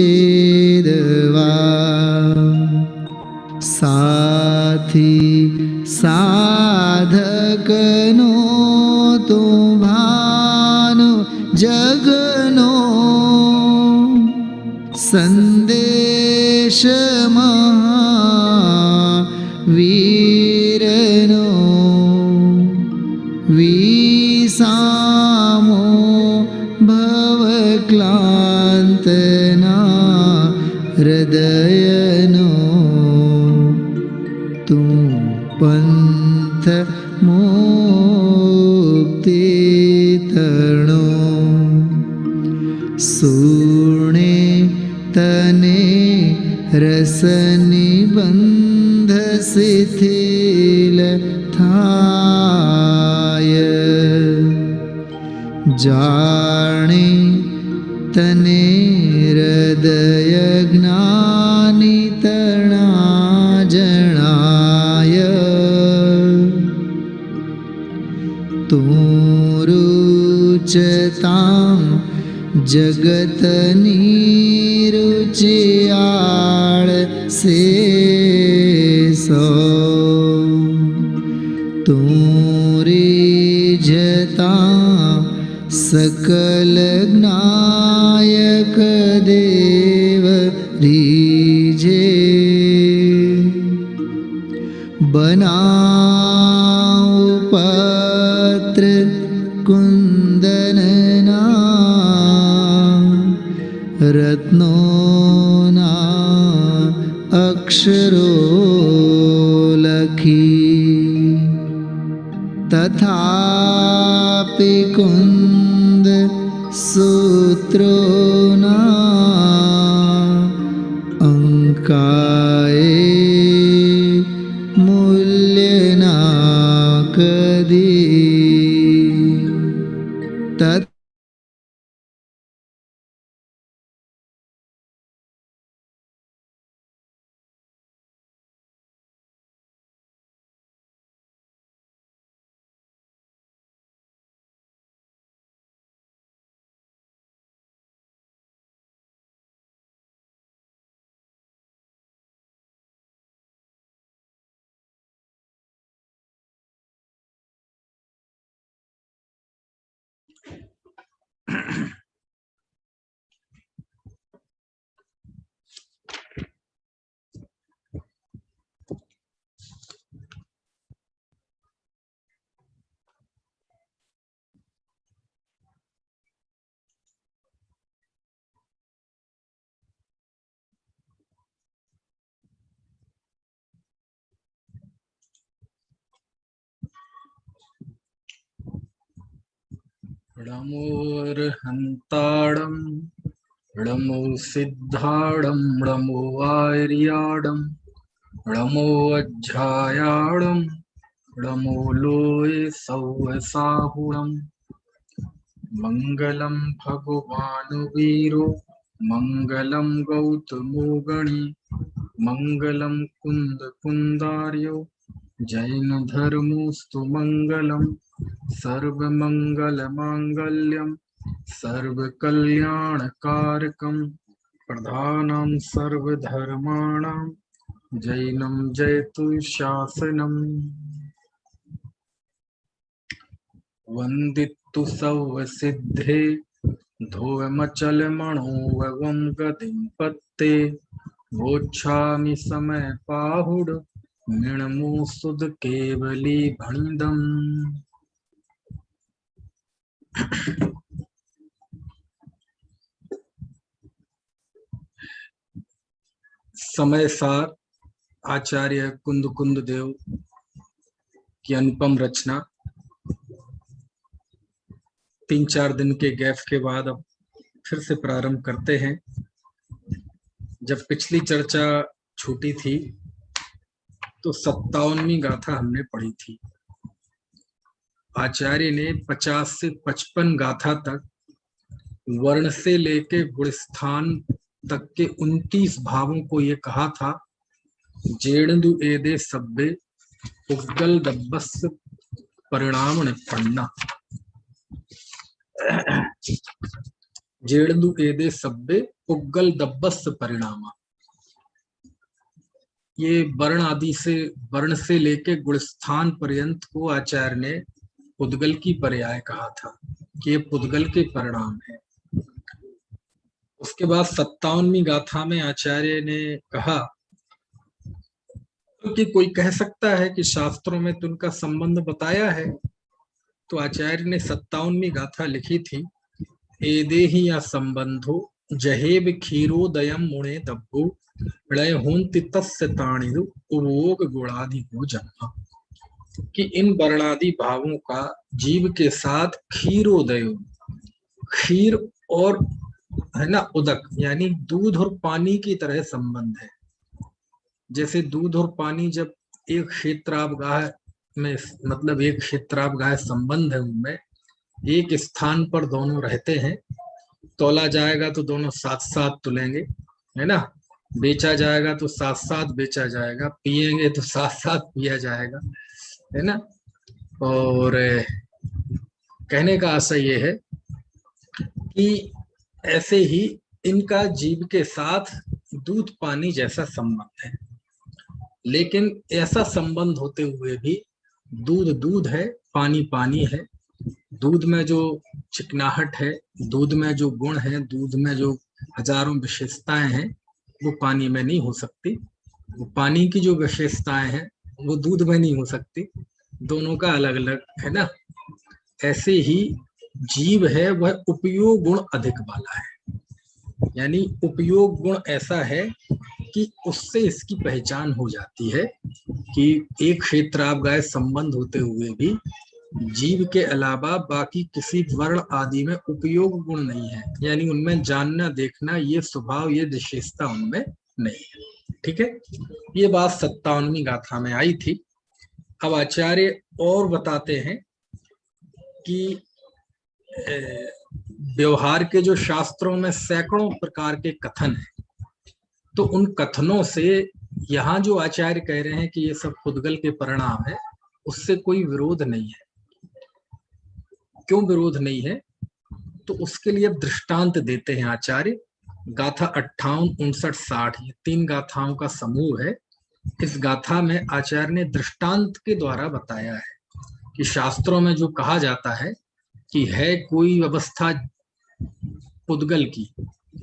એદવા સાથી સાધકનો તો ભાન જગનો સંદેશ વીરનો વિસામો ભવક્લાંતના હૃદયનો તું પંથ મુક્તિ તણો સુણે તને રસનિબંધ શિથિલ થાય જાણે તને હૃદય જ્ઞાની તણા જણાય તું રુચતાં જગતની રુચિયાળ શેષો તું રીઝતા सकल ज्ञायक देव रीजे बनाओ पत्र कुंदनना रत्नोना अक्षरो लखी तथापि कुंद सूत्रोना अंकाए मूल्यना कदी तत् णमोर्हन्ताडं णमो सिद्धाडं णमो आर्याडं णमो अज्जायाडं णमो लोये सौसाहुणं मंगलम भगवान वीरो मंगलम गौतमो गणी मंगलम कुंद कुंदार्यो जैन धर्मोस्तु मंगलम सर्वमंगल मांगल्यम सर्वकल्याणकारकम प्रधानं सर्वधर्माणां जैनं जयतु शासनम वंदितु सौसिद्धे धोमचल मणोवं गतिं पत्ते वोच्छामि समय पाहुड निर्णमो सुद केवली भणिदम्। समय सार आचार्य कुंद कुंद देव की अनुपम रचना 3-4 दिन के गैप के बाद अब फिर से प्रारंभ करते हैं। जब पिछली चर्चा छूटी थी तो 57वीं गाथा हमने पढ़ी थी। आचार्य ने 50 से 55 गाथा तक वर्ण से लेके गुण स्थान तक के 29 भावों को ये कहा था। जेणदु एदे सब्बे उग्गल दब्बस परिणाम पढ़ना। जेड़दु एदे सब्बे पुग्गल दब्बस परिणामा। ये वर्ण से लेके गुणस्थान पर्यंत को आचार्य ने पुद्गल की पर्याय कहा था कि ये पुद्गल के परिणाम है। उसके बाद 57वीं गाथा में आचार्य ने कहा कि कोई कह सकता है कि शास्त्रों में तो उनका संबंध बताया है, तो आचार्य ने 57वीं गाथा लिखी थी, एदे ही या संबंधो जहेब क्षीरोदयम मुणे दब्बो प्रलय होन्ति तस्य ताणिरु उपभोग गुणादि हो जन्म। कि इन वर्णादि भावों का जीव के साथ क्षीरोदय, खीर और है ना उदक यानी दूध और पानी की तरह संबंध है। जैसे दूध और पानी जब एक क्षेत्रावगाह में, मतलब एक क्षेत्रावगाह संबंध है, उनमें एक स्थान पर दोनों रहते हैं, तोला जाएगा तो दोनों साथ साथ तुलेंगे, है ना, बेचा जाएगा तो साथ साथ बेचा जाएगा, पिएंगे तो साथ साथ पिया जाएगा, है ना। और कहने का आशय ये है कि ऐसे ही इनका जीव के साथ दूध पानी जैसा संबंध है, लेकिन ऐसा संबंध होते हुए भी दूध दूध है, पानी पानी है। दूध में जो चिकनाहट है, दूध में जो गुण है, दूध में जो हजारों विशेषताएं हैं, वो पानी में नहीं हो सकती। वो पानी की जो विशेषताएं हैं वो दूध में नहीं हो सकती, दोनों का अलग अलग है ना। ऐसे ही जीव है वह उपयोग गुण अधिक वाला है, यानी उपयोग गुण ऐसा है कि उससे इसकी पहचान हो जाती है कि एक क्षेत्रावगाह संबंध होते हुए भी जीव के अलावा बाकी किसी वर्ण आदि में उपयोग गुण नहीं है, यानी उनमें जानना देखना ये स्वभाव ये विशेषता उनमें नहीं है। ठीक है, ये बात 57वीं गाथा में आई थी। अब आचार्य और बताते हैं कि व्यवहार के जो शास्त्रों में सैकड़ों प्रकार के कथन हैं, तो उन कथनों से यहाँ जो आचार्य कह रहे हैं कि ये सब पुद्गल के परिणाम है, उससे कोई विरोध नहीं है। क्यों विरोध नहीं है, तो उसके लिए अब दृष्टांत देते हैं आचार्य। गाथा 58, 59, 60 ये 3 गाथाओं का समूह है। इस गाथा में आचार्य ने दृष्टांत के द्वारा बताया है कि शास्त्रों में जो कहा जाता है कि है कोई अवस्था पुद्गल की,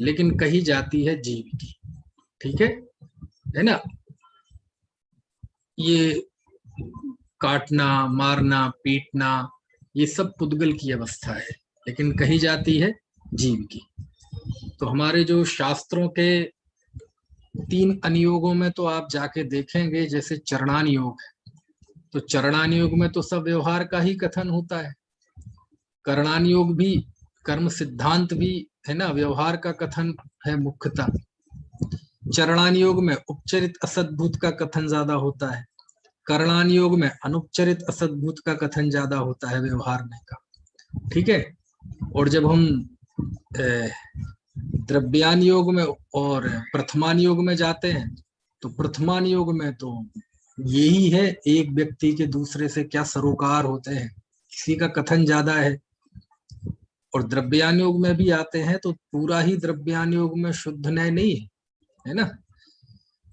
लेकिन कही जाती है जीव की। ठीक है ना। ये काटना, मारना, पीटना, ये सब पुद्गल की अवस्था है, लेकिन कही जाती है जीव की। तो हमारे जो शास्त्रों के 3 अनुयोगों में तो आप जाके देखेंगे, जैसे चरणान योग है, तो चरणान योग में तो सब व्यवहार का ही कथन होता है। करणान योग भी, कर्म सिद्धांत भी है ना, व्यवहार का कथन है मुख्यतः। चरणान योग में उपचरित असद्भूत का कथन ज्यादा होता है, करणान योग में अनुपचरित असद्भूत का कथन ज्यादा होता है व्यवहार में का। ठीक है। और जब हम द्रव्यान योग में और प्रथमान योग में जाते हैं, तो प्रथमान योग में तो यही है, एक व्यक्ति के दूसरे से क्या सरोकार होते हैं, इसी का कथन ज्यादा है। और द्रव्यान योग में भी आते हैं तो पूरा ही द्रव्यान योग में शुद्ध न्याय नहीं है, है ना।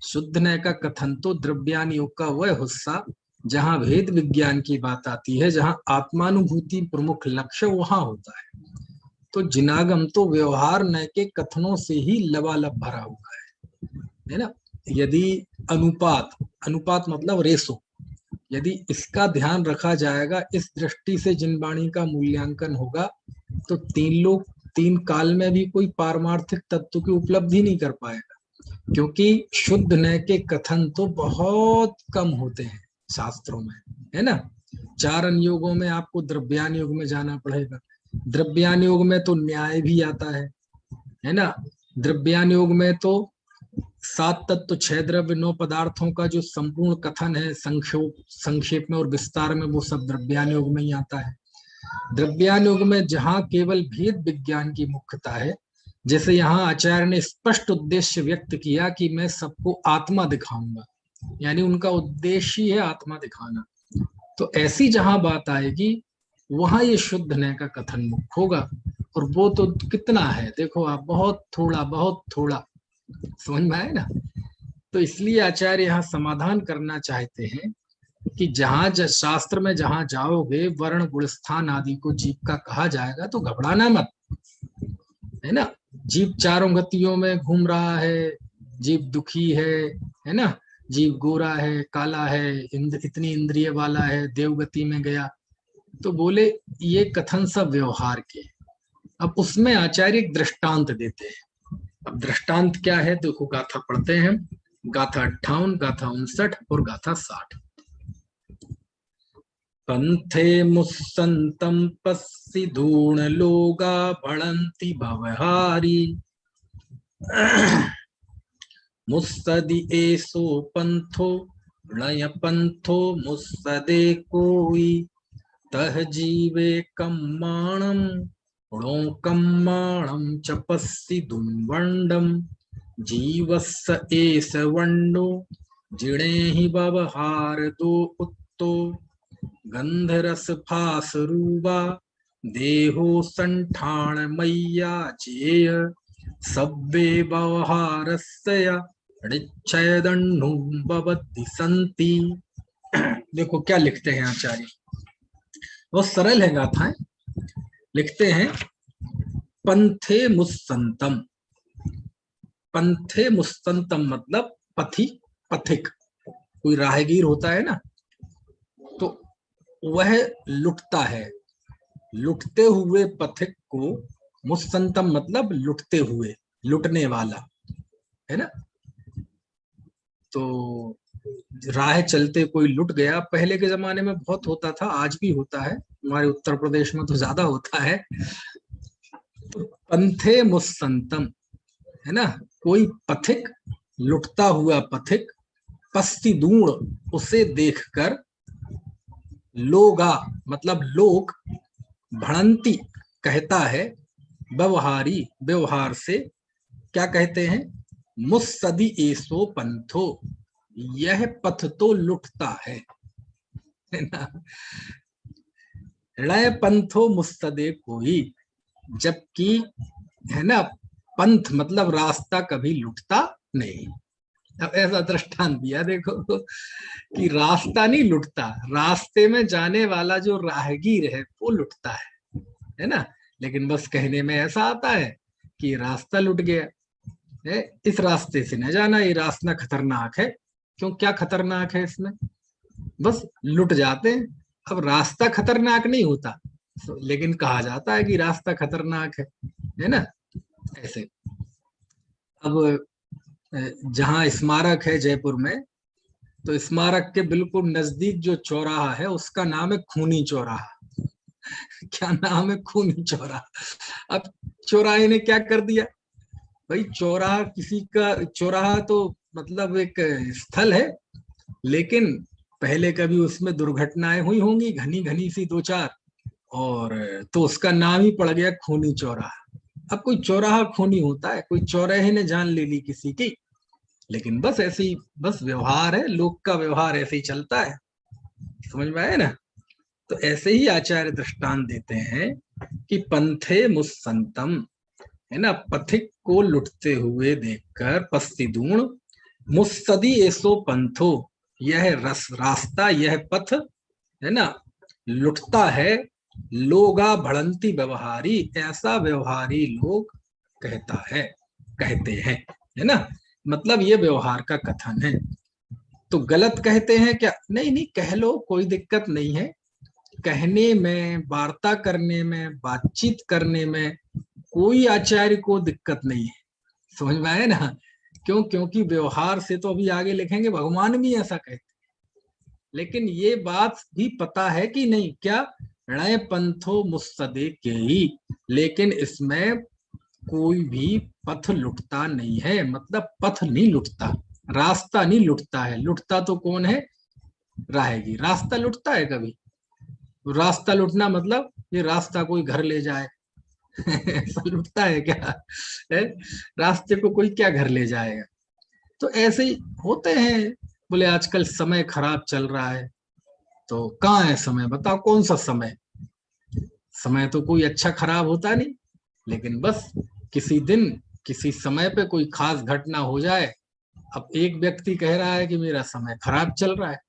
शुद्ध न्याय का कथन तो द्रव्यान योग का वह हिस्सा जहां भेद विज्ञान की बात आती है, जहां आत्मानुभूति प्रमुख लक्ष्य वहां होता है। तो जिनागम तो व्यवहार न्याय के कथनों से ही लबालब भरा हुआ है ना। यदि अनुपात मतलब रेशो, यदि इसका ध्यान रखा जाएगा, इस दृष्टि से जिनवाणी का मूल्यांकन होगा, तो 3 लोग 3 काल में भी कोई पारमार्थिक तत्व की उपलब्धि नहीं कर पाएगा, क्योंकि शुद्ध न्याय के कथन तो बहुत कम होते हैं शास्त्रों में, है ना। 4 अनुयोगों में आपको द्रव्यान योग में जाना पड़ेगा। द्रव्यान योग में तो न्याय भी आता है ना। द्रव्यान योग में तो 7 तत्व 6 द्रव्य 9 पदार्थों का जो संपूर्ण कथन है संक्षेप में और विस्तार में, वो सब द्रव्यान योग में ही आता है। द्रव्यान योग में जहां केवल भेद विज्ञान की मुख्यता है, जैसे यहाँ आचार्य ने स्पष्ट उद्देश्य व्यक्त किया कि मैं सबको आत्मा दिखाऊंगा, यानी उनका उद्देश्य ही है आत्मा दिखाना। तो ऐसी जहां बात आएगी वहां ये शुद्ध न का कथन मुख्य होगा। और वो तो कितना है देखो आप, बहुत थोड़ा, समझ में आए ना। तो इसलिए आचार्य यहाँ समाधान करना चाहते हैं कि जहां शास्त्र में जहां जाओगे वर्ण गुण स्थान आदि को जीव का कहा जाएगा तो घबराना मत, है ना। जीव चारों गतियों में घूम रहा है, जीव दुखी है ना। जीव गोरा है, काला है, इतनी इंद्रिय वाला है, देवगति में गया। तो बोले ये कथन सब व्यवहार के। अब उसमें आचार्य एक दृष्टांत देते हैं। अब दृष्टांत क्या है देखो, गाथा पढ़ते हैं। गाथा 58, गाथा 59 और गाथा 60। पंथे मुस्संतम पस्सी धूण लोगा भणंति भवहारी मुस्सदि एसो पंथो नय पंथो मुस्सदे कोई तह जीवे कम्माणम णो कम्माणम च पस्सी दुम्बंडम जीवस्य एस वंडो जिणे ही व्यवहार दो उत्तो गंधरस फास रूबा देहो संठान मैया जेय सब्बे व्यवहारस्य निश्चयदन्नुबवति संति। देखो क्या लिखते हैं आचार्य, बहुत सरल है गाथाएं। लिखते हैं पंथे मुस्संतम। पंथे मुस्संतम मतलब पथी, पथिक। कोई राहगीर होता है ना, तो वह लुटता है। लुटते हुए पथिक को मुस्संतम मतलब लुटते हुए, लुटने वाला, है ना। तो राह चलते कोई लुट गया, पहले के जमाने में बहुत होता था, आज भी होता है, हमारे उत्तर प्रदेश में तो ज्यादा होता है। तो पंथे मुस्संतम, है ना, कोई पथिक, लुटता हुआ पथिक, पस्ती दूण उसे देखकर, लोगा मतलब लोग, भणंती कहता है, व्यवहारी व्यवहार से, क्या कहते हैं, मुस्सदी एसो पंथो यह पथ तो लुटता है ना। लय पंथो मुस्तदे कोई, जबकि, है ना, पंथ मतलब रास्ता कभी लुटता नहीं। अब ऐसा दृष्टांत दिया देखो कि रास्ता नहीं लुटता, रास्ते में जाने वाला जो राहगीर है वो लुटता है ना। लेकिन बस कहने में ऐसा आता है कि रास्ता लुट गया है, इस रास्ते से न जाना, ये रास्ता खतरनाक है। क्यों, क्या खतरनाक है इसमें, बस लुट जाते हैं। अब रास्ता खतरनाक नहीं होता, लेकिन कहा जाता है कि रास्ता खतरनाक है ना। ऐसे अब जहाँ स्मारक है जयपुर में, तो स्मारक के बिल्कुल नजदीक जो चौराहा है उसका नाम है खूनी चौराहा। क्या नाम है, खूनी चौराहा। अब चौराहे ने क्या कर दिया भाई, चौराहा किसी का, चौराहा तो मतलब एक स्थल है, लेकिन पहले कभी उसमें दुर्घटनाएं हुई होंगी, घनी घनी सी दो चार, और तो उसका नाम ही पड़ गया खूनी चौराहा। अब कोई चौराहा खूनी होता है, कोई चौराहे ने जान ले ली किसी की, लेकिन बस ऐसे ही, बस व्यवहार है, लोक का व्यवहार ऐसे ही चलता है, समझ में आया ना। तो ऐसे ही आचार्य दृष्टांत देते हैं कि पंथे मुस्संतम, है ना, पथिक को लुटते हुए देखकर, पस्तिदूण मुस्तदी एसो पंथो यह रास्ता, यह पथ, है ना, लुटता है। लोगा भड़ंती व्यवहारी, ऐसा व्यवहारी लोग कहता है, कहते हैं, है ना। मतलब ये व्यवहार का कथन है। तो गलत कहते हैं क्या, नहीं नहीं, कह लो, कोई दिक्कत नहीं है। कहने में, वार्ता करने में, बातचीत करने में कोई आचार्य को दिक्कत नहीं है, समझ में आए ना। क्यों, क्योंकि व्यवहार से तो अभी आगे लिखेंगे भगवान भी ऐसा कहते, लेकिन ये बात भी पता है कि नहीं, क्या, णय पंथो मुस्तदे के ही, लेकिन इसमें कोई भी पथ लुटता नहीं है, मतलब पथ नहीं लुटता, रास्ता नहीं लुटता है। लुटता तो कौन है, राहगीर। रास्ता लुटता है कभी, रास्ता लुटना मतलब ये रास्ता कोई घर ले जाए ऐसा लुटता है क्या, है? रास्ते को कोई क्या घर ले जाएगा। तो ऐसे ही होते हैं। बोले आजकल समय खराब चल रहा है, तो कहाँ है समय, बताओ कौन सा समय, समय तो कोई अच्छा खराब होता नहीं, लेकिन बस किसी दिन किसी समय पे कोई खास घटना हो जाए। अब एक व्यक्ति कह रहा है कि मेरा समय खराब चल रहा है,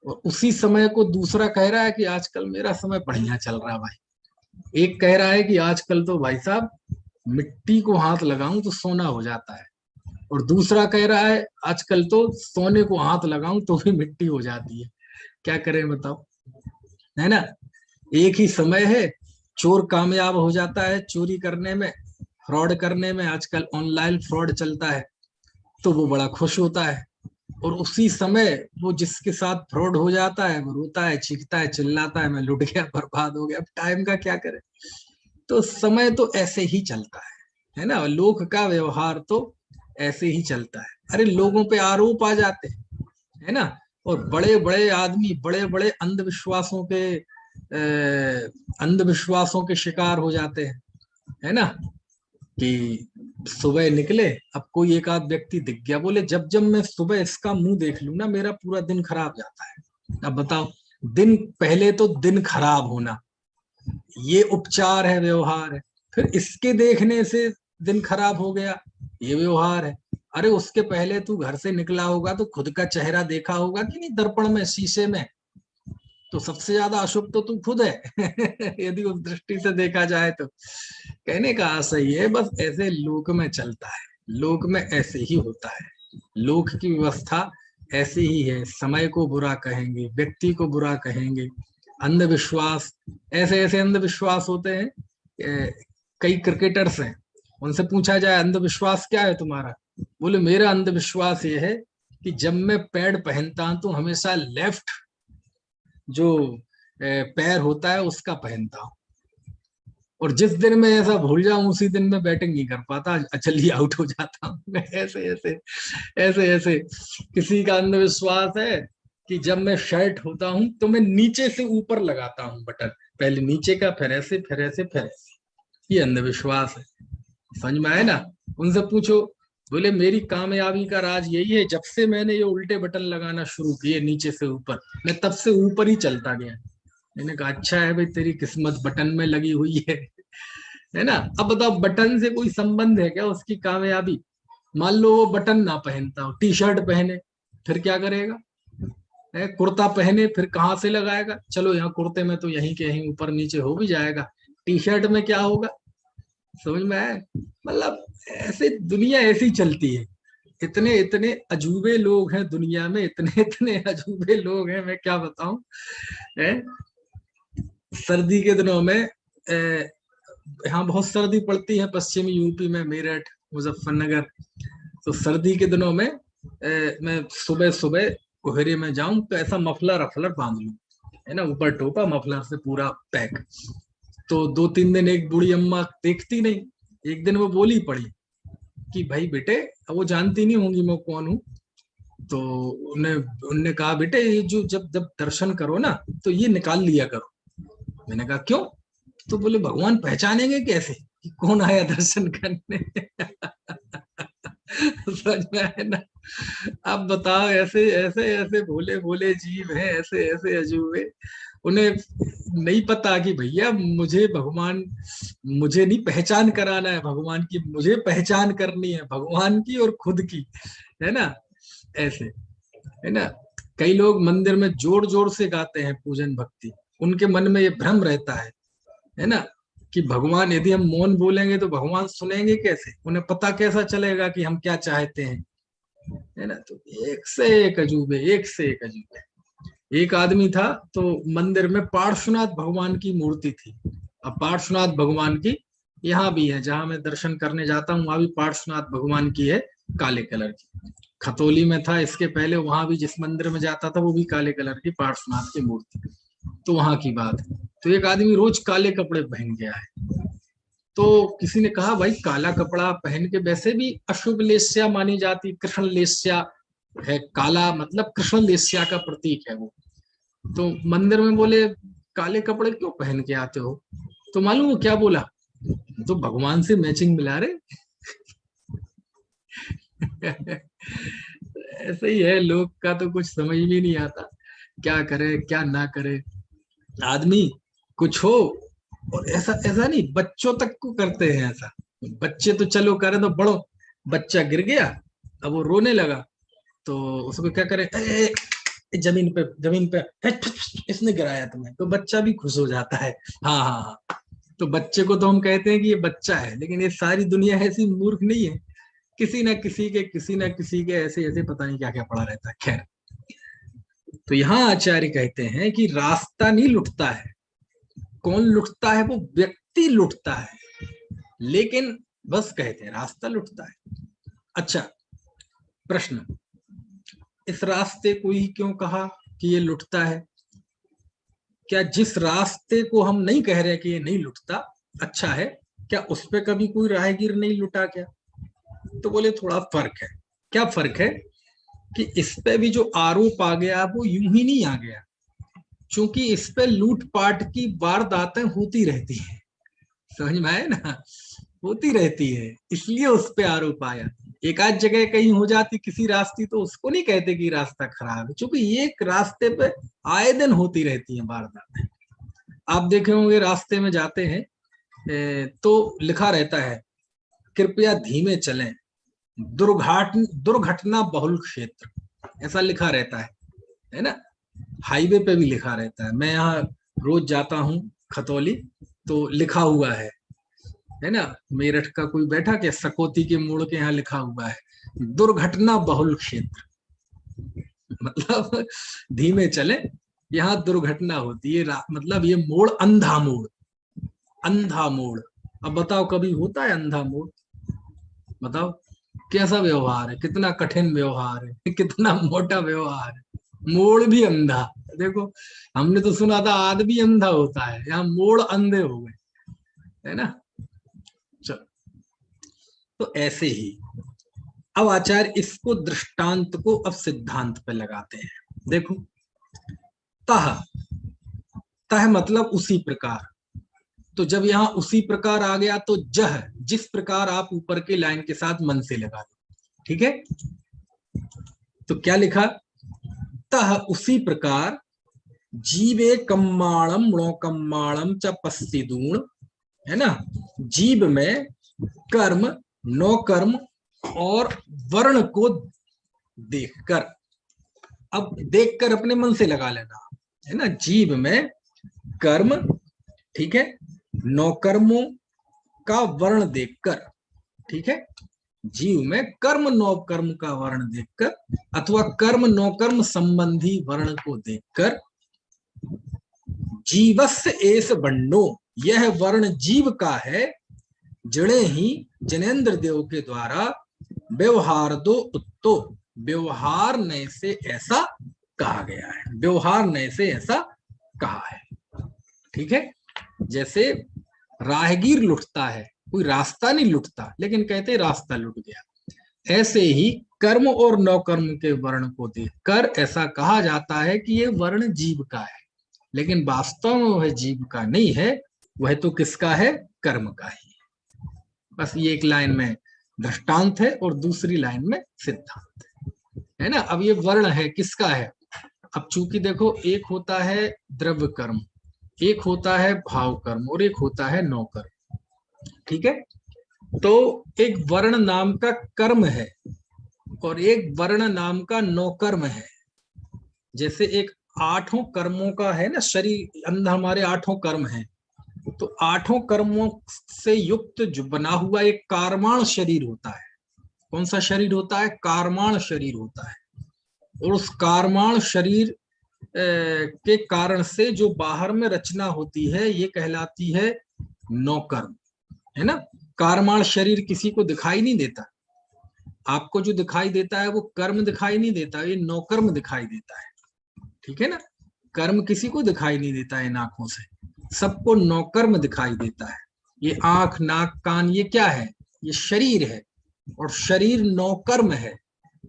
और उसी समय को दूसरा कह रहा है कि आजकल मेरा समय बढ़िया चल रहा है भाई। एक कह रहा है कि आजकल तो भाई साहब मिट्टी को हाथ लगाऊं तो सोना हो जाता है, और दूसरा कह रहा है आजकल तो सोने को हाथ लगाऊं तो भी मिट्टी हो जाती है। क्या करें बताओ, है ना। एक ही समय है, चोर कामयाब हो जाता है चोरी करने में, फ्रॉड करने में, आजकल ऑनलाइन फ्रॉड चलता है, तो वो बड़ा खुश होता है। और उसी समय वो जिसके साथ फ्रॉड हो जाता है वो रोता है, चीखता है, चिल्लाता है, मैं लुट गया, बर्बाद हो गया। अब टाइम का क्या करे। तो समय तो ऐसे ही चलता है ना। लोक का व्यवहार तो ऐसे ही चलता है। अरे लोगों पे आरोप आ जाते हैं, है ना। और बड़े बड़े आदमी बड़े बड़े अंधविश्वासों के शिकार हो जाते हैं, है ना। कि सुबह निकले, अब कोई एक आध व्यक्ति दिख गया, बोले जब जब मैं सुबह इसका मुंह देख लूं ना मेरा पूरा दिन खराब जाता है। अब बताओ, दिन पहले तो दिन खराब होना ये उपचार है, व्यवहार है। फिर इसके देखने से दिन खराब हो गया, ये व्यवहार है। अरे उसके पहले तू घर से निकला होगा तो खुद का चेहरा देखा होगा कि नहीं, दर्पण में, शीशे में। तो सबसे ज्यादा अशुभ तो तू खुद है यदि उस दृष्टि से देखा जाए तो। कहने का आशय ये है, बस ऐसे लोक में चलता है, लोक में ऐसे ही होता है। लोक की व्यवस्था ऐसी ही है। समय को बुरा कहेंगे, व्यक्ति को बुरा कहेंगे, अंधविश्वास, ऐसे ऐसे अंधविश्वास होते हैं। कई क्रिकेटर्स हैं, उनसे पूछा जाए अंधविश्वास क्या है तुम्हारा, बोले मेरा अंधविश्वास ये है कि जब मैं पैड पहनता हूं तो हमेशा लेफ्ट जो पैर होता है उसका पहनता हूं, और जिस दिन मैं ऐसा भूल जाऊं उसी दिन मैं बैटिंग नहीं कर पाता, जल्दी आउट हो जाता हूँ ऐसे ऐसे ऐसे ऐसे। किसी का अंधविश्वास है कि जब मैं शर्ट होता हूं तो मैं नीचे से ऊपर लगाता हूँ बटन, पहले नीचे का, फिर ऐसे, फिर ऐसे, फिर ऐसे। ये अंधविश्वास है। समझ में आए ना। उनसे पूछो, बोले मेरी कामयाबी का राज यही है, जब से मैंने ये उल्टे बटन लगाना शुरू किए नीचे से ऊपर, मैं तब से ऊपर ही चलता गया। मैंने कहा अच्छा है भाई, तेरी किस्मत बटन में लगी हुई है ना। अब बताओ, बटन से कोई संबंध है क्या उसकी कामयाबी। मान लो वो बटन ना पहनता हो, टी शर्ट पहने, फिर क्या करेगा। कुर्ता पहने, फिर कहाँ से लगाएगा। चलो यहाँ कुर्ते में तो यहीं के यहीं ऊपर नीचे हो भी जाएगा, टी शर्ट में क्या होगा। समझ में आया। मतलब ऐसे दुनिया ऐसी चलती है। इतने इतने अजूबे लोग हैं दुनिया में, इतने इतने अजूबे लोग हैं, मैं क्या बताऊं। है सर्दी के दिनों में यहाँ बहुत सर्दी पड़ती है, पश्चिमी यूपी में, मेरठ, मुजफ्फरनगर। तो सर्दी के दिनों में मैं सुबह सुबह कोहरे में जाऊं तो ऐसा मफलर अफलर बांध लूं, है ना, ऊपर टोपा, मफलर से पूरा पैक। तो 2-3 दिन एक बूढ़ी अम्मा देखती नहीं, एक दिन वो बोली पड़ी कि भाई बेटे, अब वो जानती नहीं होंगी मैं कौन हूँ। तो उन्हें उनने कहा बेटे ये जो जब जब दर्शन करो ना तो ये निकाल लिया करो। मैंने कहा क्यों। तो बोले भगवान पहचानेंगे कैसे कि कौन आया दर्शन करने समझ में आया ना। अब बताओ, ऐसे ऐसे ऐसे भोले भोले जीव हैं, ऐसे ऐसे अजूबे। उन्हें नहीं पता कि भैया मुझे भगवान, मुझे नहीं पहचान कराना है भगवान की, मुझे पहचान करनी है भगवान की और खुद की, है ना। ऐसे, है ना। कई लोग मंदिर में जोर जोर से गाते हैं पूजन भक्ति, उनके मन में ये भ्रम रहता है ना, कि भगवान, यदि हम मौन बोलेंगे तो भगवान सुनेंगे कैसे, उन्हें पता कैसा चलेगा कि हम क्या चाहते हैं, है ना। तो एक से एक अजूबे, एक से एक अजूबे। एक आदमी था, तो मंदिर में पार्श्वनाथ भगवान की मूर्ति थी। अब पार्श्वनाथ भगवान की यहाँ भी है, जहां मैं दर्शन करने जाता हूँ वहां भी पार्श्वनाथ भगवान की है, काले कलर की। खतौली में था इसके पहले, वहां भी जिस मंदिर में जाता था वो भी काले कलर की पार्श्वनाथ की मूर्ति। तो वहां की बात है। तो एक आदमी रोज काले कपड़े पहन गया है। तो किसी ने कहा भाई काला कपड़ा पहन के वैसे भी अशुभ लेस्या मानी जाती, कृष्ण लेस्या है, काला मतलब कृष्ण लेस्या का प्रतीक है वो। तो मंदिर में बोले काले कपड़े क्यों पहन के आते हो। तो मालूम वो क्या बोला, तो भगवान से मैचिंग मिला रहे ऐसे ही है, लोग का तो कुछ समझ भी नहीं आता, क्या करे क्या ना करे। आदमी कुछ हो और ऐसा ऐसा नहीं, बच्चों तक को करते हैं ऐसा। बच्चे तो चलो करे तो बड़ो, बच्चा गिर गया, अब वो रोने लगा, तो उसको क्या करे, जमीन पे इसने गिराया तुम्हें, तो बच्चा भी खुश हो जाता है। हाँ हाँ हाँ, तो बच्चे को तो हम कहते हैं कि ये बच्चा है, लेकिन ये सारी दुनिया ऐसी मूर्ख नहीं है, किसी ना किसी के ऐसे ऐसे पता नहीं क्या क्या पड़ा रहता है। खैर, तो यहाँ आचार्य कहते हैं कि रास्ता नहीं लुटता है। कौन लुटता है? वो व्यक्ति लुटता है, लेकिन बस कहते हैं रास्ता लुटता है। अच्छा, प्रश्न, इस रास्ते को ही क्यों कहा कि ये लुटता है? क्या जिस रास्ते को हम नहीं कह रहे कि ये नहीं लुटता, अच्छा है, क्या उस पे कभी कोई राहगीर नहीं लुटा क्या? तो बोले थोड़ा फर्क है। क्या फर्क है? कि इस पे भी जो आरोप आ गया वो यूं ही नहीं आ गया, क्योंकि इस पे लूटपाट की वारदातें होती रहती हैं। समझ में आए ना? होती रहती है, इसलिए उस पे आरोप आया। एक आध जगह कहीं हो जाती किसी रास्ते, तो उसको नहीं कहते कि रास्ता खराब है, क्योंकि ये रास्ते पे आए दिन होती रहती है वारदातें। आप देखे होंगे रास्ते में जाते हैं तो लिखा रहता है कृपया धीमे चलें, दुर्घटना बहुल क्षेत्र, ऐसा लिखा रहता है ना? हाईवे पे भी लिखा रहता है। मैं यहाँ रोज जाता हूँ खतौली, तो लिखा हुआ है ना? मेरठ का कोई बैठा क्या, सकोती के मोड़ के यहाँ लिखा हुआ है दुर्घटना बहुल क्षेत्र, मतलब धीमे चले, यहाँ दुर्घटना होती है। मतलब ये मोड़ अंधा मोड़, अंधा मोड़। अब बताओ कभी होता है अंधा मोड़? बताओ कैसा व्यवहार है, कितना कठिन व्यवहार है, कितना मोटा व्यवहार है, मोड़ भी अंधा। देखो, हमने तो सुना था आदमी अंधा होता है, यहाँ मोड़ अंधे हो गए, है ना? चलो, तो ऐसे ही अब आचार्य इसको दृष्टांत को अब सिद्धांत पे लगाते हैं। देखो, तह, तह मतलब उसी प्रकार, तो जब यहाँ उसी प्रकार आ गया तो जह, जिस प्रकार आप ऊपर के लाइन के साथ मन से लगा दो, ठीक है? तो क्या लिखा? तह उसी प्रकार, जीवे कम्माणम णोकम्माणम च पस्सिदूण, है ना? जीव में कर्म, नो कर्म और वर्ण को देखकर, अब देखकर अपने मन से लगा लेना, है ना? जीव में कर्म, ठीक है, नौकर्मों का वर्ण देखकर, ठीक है, जीव में कर्म नौकर्म का वर्ण देखकर अथवा कर्म नौकर्म संबंधी वर्ण को देखकर, जीवस्य एस बंडो, यह वर्ण जीव का है, जड़े ही जनेन्द्र देव के द्वारा व्यवहार दो उत्तो, व्यवहार नय से ऐसा कहा गया है, व्यवहार नय से ऐसा कहा है, ठीक है? जैसे राहगीर लुटता है, कोई रास्ता नहीं लुटता, लेकिन कहते रास्ता लुट गया, ऐसे ही कर्म और नौकर्म के वर्ण को देखकर ऐसा कहा जाता है कि ये वर्ण जीव का है, लेकिन वास्तव में वह जीव का नहीं है, वह तो किसका है? कर्म का ही है। बस ये एक लाइन में दृष्टांत है और दूसरी लाइन में सिद्धांत है ना? अब ये वर्ण है किसका है? अब चूंकि देखो, एक होता है द्रव्य कर्म, एक होता है भाव कर्म और एक होता है नौकर्म, ठीक है? तो एक वर्ण नाम का कर्म है और एक वर्ण नाम का नौकर्म है। जैसे एक आठों कर्मों का है ना, शरीर अंदर हमारे आठों कर्म हैं, तो आठों कर्मों से युक्त जो बना हुआ एक कार्माण शरीर होता है। कौन सा शरीर होता है? कार्माण शरीर होता है। और उस कार्माण शरीर के कारण से जो बाहर में रचना होती है, ये कहलाती है नौकर्म, है ना? कार्माण शरीर किसी को दिखाई नहीं देता, आपको जो दिखाई देता है वो कर्म दिखाई नहीं देता, ये नौकर्म दिखाई देता है, ठीक है ना? कर्म किसी को दिखाई नहीं देता है इन आंखों से, सबको नौकर्म दिखाई देता है। ये आंख, नाक, कान, ये क्या है? ये शरीर है, और शरीर नौकर्म है।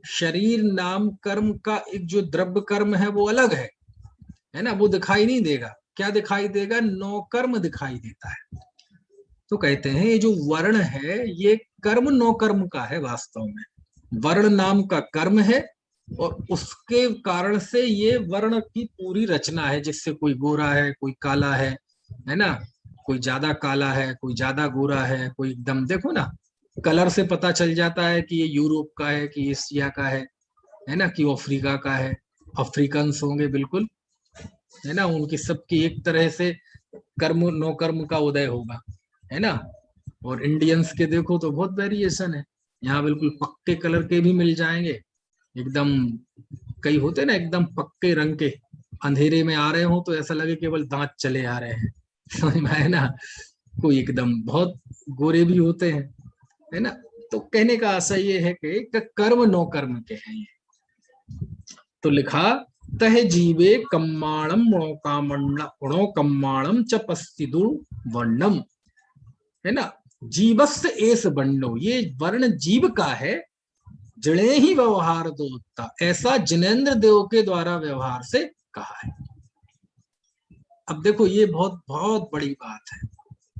शरीर नाम कर्म का एक जो द्रव्य कर्म है वो अलग है ना? वो दिखाई नहीं देगा। क्या दिखाई देगा? नौकर्म दिखाई देता है। तो कहते हैं ये जो वर्ण है ये कर्म नौकर्म का है वास्तव में। वर्ण नाम का कर्म है और उसके कारण से ये वर्ण की पूरी रचना है, जिससे कोई गोरा है, कोई काला है ना? कोई ज्यादा काला है, कोई ज्यादा गोरा है, कोई एकदम, देखो ना कलर से पता चल जाता है कि ये यूरोप का है, कि एशिया का है ना, कि अफ्रीका का है। अफ्रीकन्स होंगे बिल्कुल, है ना, उनकी सबकी एक तरह से कर्म नो कर्म का उदय होगा, है ना। और इंडियंस के देखो तो बहुत वेरिएशन है, यहाँ बिल्कुल पक्के कलर के भी मिल जाएंगे एकदम। कई होते ना एकदम पक्के रंग के, अंधेरे में आ रहे हो तो ऐसा लगे केवल दांत चले आ रहे हैं समझ में आया ना। कोई एकदम बहुत गोरे भी होते हैं, है ना। तो कहने का आशय ये है कि कर्म नो कर्म के हैं ये। तो लिखा, तह जीवे कम्माणम गुणो कम्माणम च पस्तिदु वर्णम, है ना। जीवस्य एस वर्णो, ये वर्ण जीव का है। जड़े ही व्यवहार दोता, ऐसा जिनेन्द्र देव के द्वारा व्यवहार से कहा है। अब देखो ये बहुत बहुत बड़ी बात है,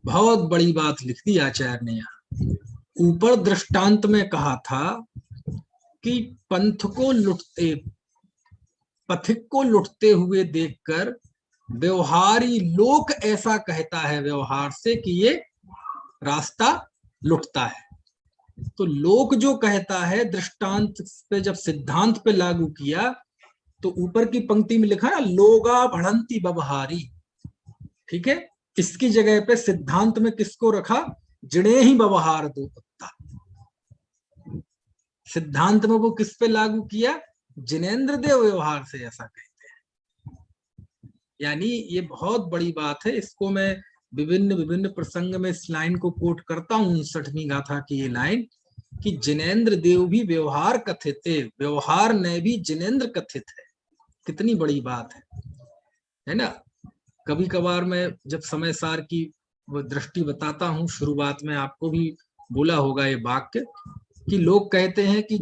बहुत बड़ी बात लिख दी आचार्य ने यहाँ। ऊपर दृष्टांत में कहा था कि पंथ को लुटते, पथिक को लुटते हुए देखकर व्यवहारी लोक ऐसा कहता है व्यवहार से कि ये रास्ता लुटता है। तो लोक जो कहता है दृष्टांत पे जब सिद्धांत पे लागू किया, तो ऊपर की पंक्ति में लिखा ना, लोगा बढ़ंती व्यवहारी, ठीक है। इसकी जगह पे सिद्धांत में किसको रखा, जिणे ही व्यवहार दो पत्ता। सिद्धांत में वो किस पे लागू किया, जिनेन्द्र देव व्यवहार से ऐसा कहते हैं। यानी ये बहुत बड़ी बात है। इसको मैं विभिन्न विभिन्न प्रसंग में इस लाइन को कोट करता हूं, 59वीं गाथा की ये लाइन, कि जिनेन्द्र देव भी व्यवहार कथित, व्यवहार ने भी जिनेन्द्र कथित है। कितनी बड़ी बात है ना। कभी कभार मैं जब समय सार की वो दृष्टि बताता हूँ, शुरुआत में आपको भी बोला होगा ये वाक्य, कि लोग कहते हैं कि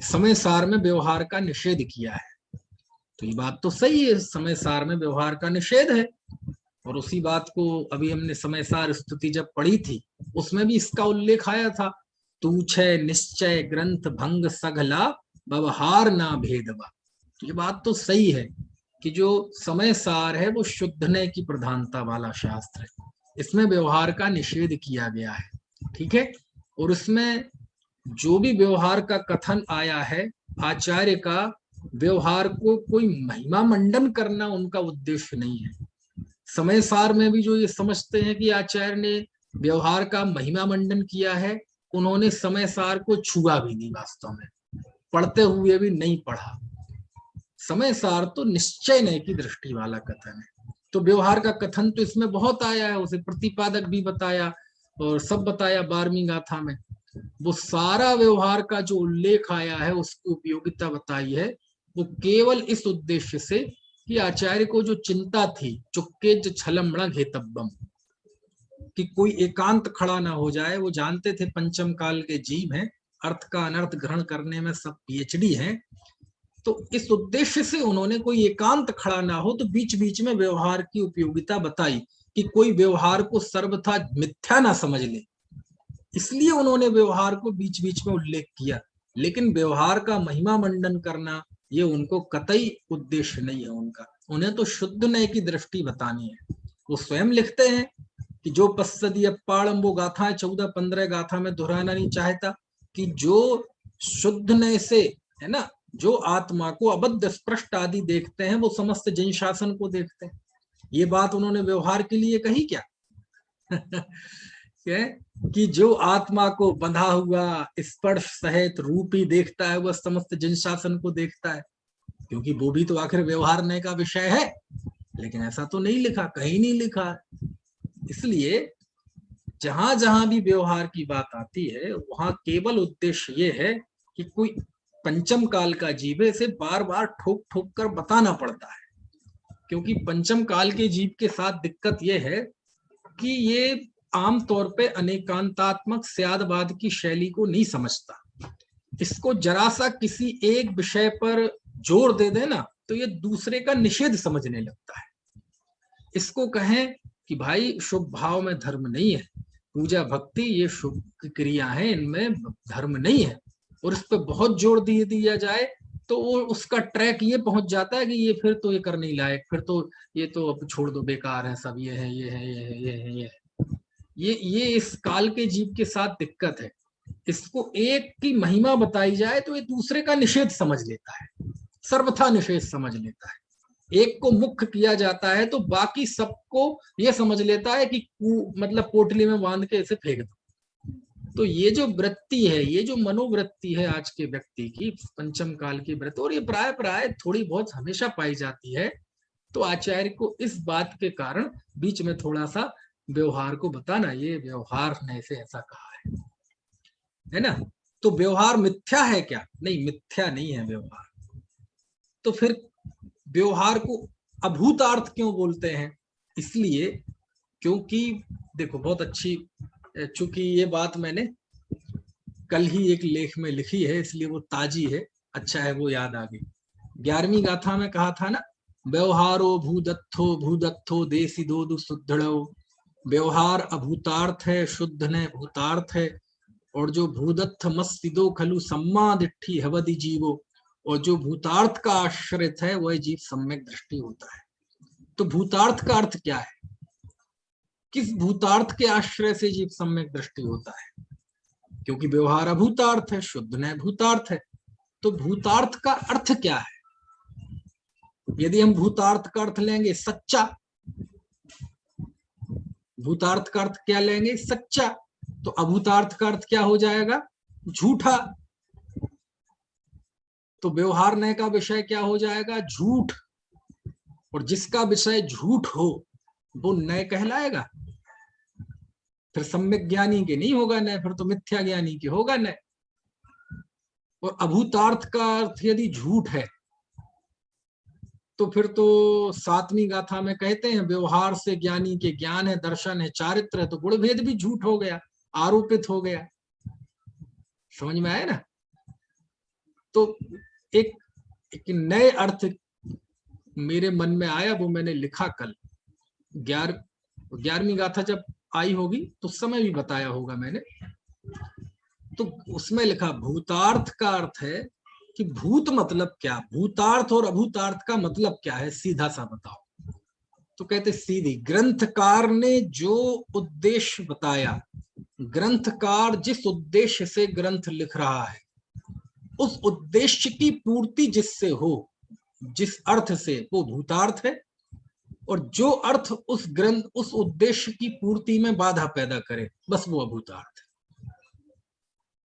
समय सार में व्यवहार का निषेध किया है। तो ये बात तो सही है, समय सार में व्यवहार का निषेध है। और उसी बात को अभी हमने समय सार स्तुति जब पढ़ी थी, उसमें भी इसका उल्लेख आया था, तूछे निश्चय ग्रंथ भंग सघला व्यवहार ना भेदवा। तो ये बात तो सही है कि जो समय सार है वो शुद्धने की प्रधानता वाला शास्त्र है, इसमें व्यवहार का निषेध किया गया है, ठीक है। और उसमें जो भी व्यवहार का कथन आया है, आचार्य का व्यवहार को कोई महिमा मंडन करना उनका उद्देश्य नहीं है। समय सार में भी जो ये समझते हैं कि आचार्य ने व्यवहार का महिमा मंडन किया है, उन्होंने समय सार को छुआ भी नहीं, वास्तव में पढ़ते हुए भी नहीं पढ़ा। समय सार तो निश्चय नहीं की दृष्टि वाला कथन है। तो व्यवहार का कथन तो इसमें बहुत आया है, उसे प्रतिपादक भी बताया और सब बताया 12वीं गाथा में। वो सारा व्यवहार का जो उल्लेख आया है, उसकी उपयोगिता बताई है, वो केवल इस उद्देश्य से कि आचार्य को जो चिंता थी, चुक्के छलम घेतब्बम, कि कोई एकांत खड़ा ना हो जाए। वो जानते थे पंचम काल के जीव हैं, अर्थ का अनर्थ ग्रहण करने में सब पीएचडी हैं। तो इस उद्देश्य से उन्होंने कोई एकांत खड़ा ना हो, तो बीच बीच में व्यवहार की उपयोगिता बताई कि कोई व्यवहार को सर्वथा मिथ्या ना समझ ले, इसलिए उन्होंने व्यवहार को बीच बीच में उल्लेख किया। लेकिन व्यवहार का महिमा मंडन करना ये उनको कतई उद्देश्य नहीं है उनका। उन्हें तो शुद्ध नय की दृष्टि बतानी है। वो स्वयं लिखते हैं कि जो पश्चदी अपाड़म, वो गाथा 14-15 गाथा में दोहराना नहीं चाहता, कि जो शुद्ध नय से, है ना, जो आत्मा को अबद्ध स्पष्ट आदि देखते हैं, वो समस्त जन शासन को देखते हैं। ये बात उन्होंने व्यवहार के लिए कही क्या कि जो आत्मा को बंधा हुआ स्पर्श सहित रूप ही देखता है, वह समस्त जन शासन को देखता है, क्योंकि वो भी तो आखिर व्यवहार नय का विषय है। लेकिन ऐसा तो नहीं लिखा, कहीं नहीं लिखा। इसलिए जहां जहां भी व्यवहार की बात आती है, वहां केवल उद्देश्य ये है कि कोई पंचम काल का जीव है, इसे बार बार ठोक ठोक कर बताना पड़ता है। क्योंकि पंचम काल के जीव के साथ दिक्कत यह है कि ये आमतौर पे अनेकांतात्मक स्यादवाद की शैली को नहीं समझता। इसको जरा सा किसी एक विषय पर जोर दे देना तो ये दूसरे का निषेध समझने लगता है। इसको कहें कि भाई शुभ भाव में धर्म नहीं है, पूजा भक्ति ये शुभ क्रिया है, इनमें धर्म नहीं है, और इस पर बहुत जोर दिया जाए तो वो उसका ट्रैक ये पहुंच जाता है कि ये फिर तो ये करने ही लायक, फिर तो ये तो अब छोड़ दो, बेकार है सब, ये है ये है ये है ये है ये है। ये इस काल के जीव के साथ दिक्कत है। इसको एक की महिमा बताई जाए तो ये दूसरे का निषेध समझ लेता है, सर्वथा निषेध समझ लेता है। एक को मुख्य किया जाता है तो बाकी सबको ये समझ लेता है कि मतलब पोटली में बांध के इसे फेंक दो। तो ये जो वृत्ति है, ये जो मनोवृत्ति है आज के व्यक्ति की, पंचम काल की वृत्ति, और ये प्राय प्राय थोड़ी बहुत हमेशा पाई जाती है। तो आचार्य को इस बात के कारण बीच में थोड़ा सा व्यवहार को बताना, ये व्यवहार ने इसे ऐसा कहा है ना। तो व्यवहार मिथ्या है क्या? नहीं, मिथ्या नहीं है व्यवहार। तो फिर व्यवहार को अभूतार्थ क्यों बोलते हैं? इसलिए क्योंकि देखो बहुत अच्छी, चूंकि ये बात मैंने कल ही एक लेख में लिखी है इसलिए वो ताजी है, अच्छा है वो याद आ गई। 11वीं गाथा में कहा था ना, व्यवहारो भूदत्थो देसी दो शुद्धड़ो। व्यवहार अभूतार्थ है, शुद्ध ने भूतार्थ है। और जो भूदत्थ मस्तिदो खलु सम्मा दिट्ठी हवदि जीवो, और जो भूतार्थ का आश्रित है वह जीव सम्यक दृष्टि होता है। तो भूतार्थ का अर्थ क्या है? किस भूतार्थ के आश्रय से जीव सम्यक दृष्टि होता है? क्योंकि व्यवहार अभूतार्थ है, शुद्ध न भूतार्थ है। तो भूतार्थ का अर्थ क्या है? यदि हम भूतार्थ का अर्थ लेंगे सच्चा, भूतार्थ का अर्थ क्या लेंगे? सच्चा। तो अभूतार्थ का अर्थ क्या हो जाएगा? झूठा। तो व्यवहार नय का विषय क्या हो जाएगा? झूठ। और जिसका विषय झूठ हो वो नय कहलाएगा? फिर सम्यक ज्ञानी के नहीं होगा नय, फिर तो मिथ्या ज्ञानी के होगा नय। और अभूतार्थ का अर्थ यदि झूठ है तो फिर तो 7वीं गाथा में कहते हैं व्यवहार से ज्ञानी के ज्ञान है, दर्शन है, चारित्र है। तो गुण भेद भी झूठ हो गया, आरोपित हो गया। समझ में आया ना? तो एक नए अर्थ मेरे मन में आया, वो मैंने लिखा कल। 11वीं गाथा जब आई होगी तो उस समय भी बताया होगा मैंने। तो उसमें लिखा भूतार्थ का अर्थ है कि भूत मतलब क्या, भूतार्थ और अभूतार्थ का मतलब क्या है, सीधा सा बताओ। तो कहते सीधी, ग्रंथकार ने जो उद्देश्य बताया, ग्रंथकार जिस उद्देश्य से ग्रंथ लिख रहा है, उस उद्देश्य की पूर्ति जिससे हो, जिस अर्थ से, वो भूतार्थ है। और जो अर्थ उस ग्रंथ, उस उद्देश्य की पूर्ति में बाधा पैदा करे, बस वो अभूतार्थ है।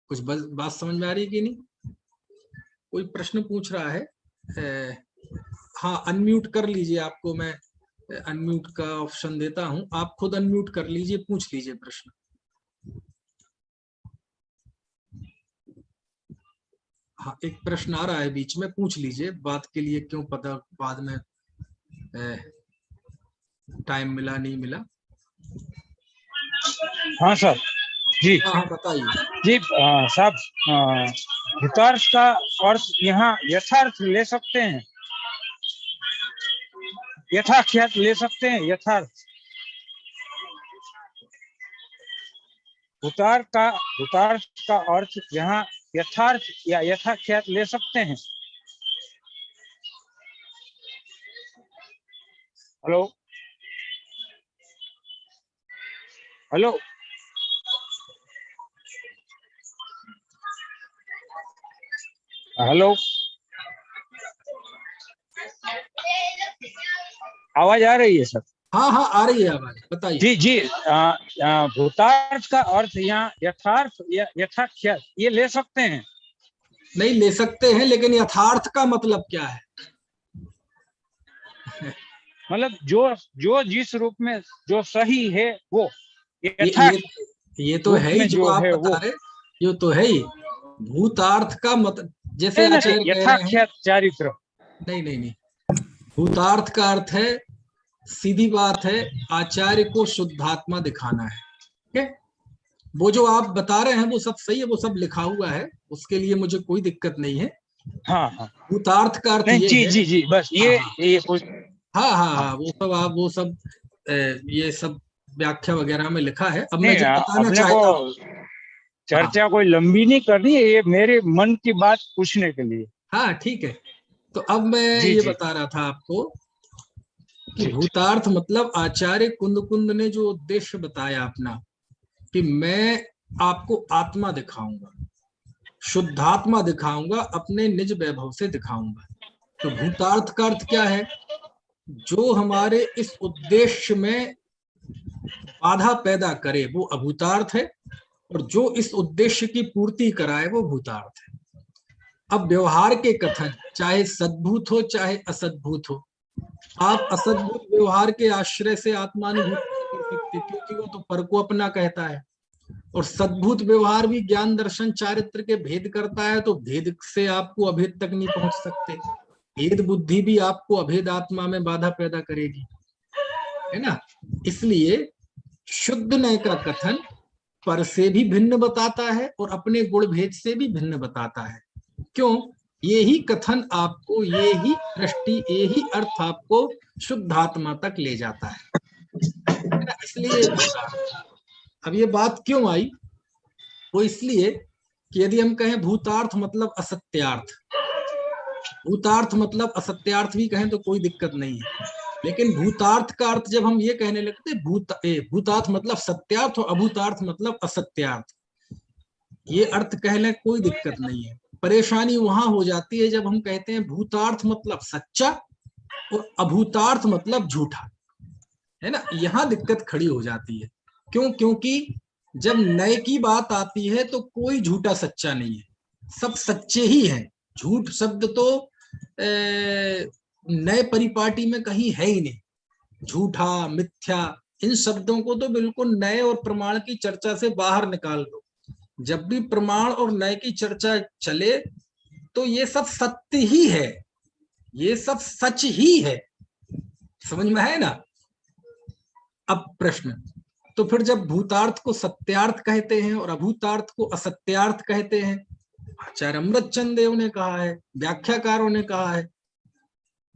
कुछ बात समझ में आ रही है कि नहीं? कोई प्रश्न पूछ रहा है? हाँ, अनम्यूट कर लीजिए, आपको मैं अनम्यूट का ऑप्शन देता हूं, आप खुद अनम्यूट कर लीजिए, पूछ लीजिए प्रश्न। हाँ, एक प्रश्न आ रहा है बीच में, पूछ लीजिए। बात के लिए क्यों पता बाद में टाइम मिला नहीं मिला। हाँ सर जी। हाँ बताइए जी साहब, भूतार्थ का अर्थ यहाँ यथार्थ ले सकते हैं, यथाख्यात ले सकते हैं, यथार्थ। भूतार्थ का अर्थ यहाँ यथार्थ या यथाख्यात ले सकते हैं। हेलो हेलो हेलो, आवाज आ रही है सर? हाँ हाँ आ रही है आवाज, बताइए। जी जी, भूतार्थ का अर्थ यहाँ यथार्थ या यथाख्यात ये ले सकते हैं? नहीं ले सकते हैं, लेकिन यथार्थ का मतलब क्या है? मतलब जो जिस रूप में जो सही है वो ये तो है ही जो आप बता रहे, ये तो है ही। भूतार्थ का मतलब जैसे आचार्य कह रहे हैं, चारित्र नहीं, भूतार्थ का अर्थ है, सीधी बात है, आचार्य को शुद्धात्मा दिखाना है। ठीक है, वो जो आप बता रहे हैं वो सब सही है, वो सब लिखा हुआ है, उसके लिए मुझे कोई दिक्कत नहीं है। हाँ हाँ, भूतार्थ का अर्थ ये जी है, जी जी, बस ये हाँ वो सब ये सब व्याख्या वगैरह में लिखा है। अब मैं नहीं, जो बताना अपने चाहता हूँ, को चर्चा कोई लंबी नहीं करनी है, ये मेरे मन की बात पूछने के लिए। हाँ ठीक है। तो अब मैं जी ये जी बता रहा था आपको कि जी भूतार्थ मतलब आचार्य कुंद ने जो उद्देश्य बताया अपना, कि मैं आपको आत्मा दिखाऊंगा, शुद्धात्मा दिखाऊंगा, अपने निज वैभव से दिखाऊंगा। तो भूतार्थ का अर्थ क्या है? जो हमारे इस उद्देश्य में बाधा पैदा करे वो अभूतार्थ है, और जो इस उद्देश्य की पूर्ति कराए वो भूतार्थ है। अब व्यवहार के कथन चाहे सद्भूत हो चाहे असद्भूत हो, आप असद्भूत व्यवहार के आश्रय से आत्मानुभूति नहीं कर सकते, क्योंकि वो तो पर को अपना कहता है। और सद्भूत व्यवहार भी ज्ञान दर्शन चारित्र के भेद करता है, तो भेद से आपको अभेद तक नहीं पहुंच सकते। भेद बुद्धि भी आपको अभेद आत्मा में बाधा पैदा करेगी, है ना। इसलिए शुद्ध नय का कथन पर से भी भिन्न बताता है और अपने गुण भेद से भी भिन्न बताता है। क्यों? ये ही कथन आपको, ये ही दृष्टि, ये ही अर्थ आपको शुद्धात्मा तक ले जाता है ना। इसलिए भूतार्थ। अब ये बात क्यों आई? वो इसलिए कि यदि हम कहें भूतार्थ मतलब असत्यार्थ, भूतार्थ मतलब असत्यार्थ भी कहें तो कोई दिक्कत नहीं है, लेकिन भूतार्थ का अर्थ जब हम ये कहने लगते भूतार्थ मतलब सत्यार्थ और अभूतार्थ मतलब असत्यार्थ, ये अर्थ कह लें कोई दिक्कत नहीं है। परेशानी वहां हो जाती है जब हम कहते हैं भूतार्थ मतलब सच्चा और अभूतार्थ मतलब झूठा, है ना। यहां दिक्कत खड़ी हो जाती है। क्यों? क्योंकि जब नए की बात आती है तो कोई झूठा सच्चा नहीं है, सब सच्चे ही हैं। झूठ शब्द तो नए परिपाटी में कहीं है ही नहीं। झूठा, मिथ्या, इन शब्दों को तो बिल्कुल नए और प्रमाण की चर्चा से बाहर निकाल दो। जब भी प्रमाण और नए की चर्चा चले तो ये सब सत्य ही है, ये सब सच ही है। समझ में है ना। अब प्रश्न, तो फिर जब भूतार्थ को सत्यार्थ कहते हैं और अभूतार्थ को असत्यार्थ कहते हैं, आचार्य अमृतचंद देव ने कहा है, व्याख्याकारों ने कहा है,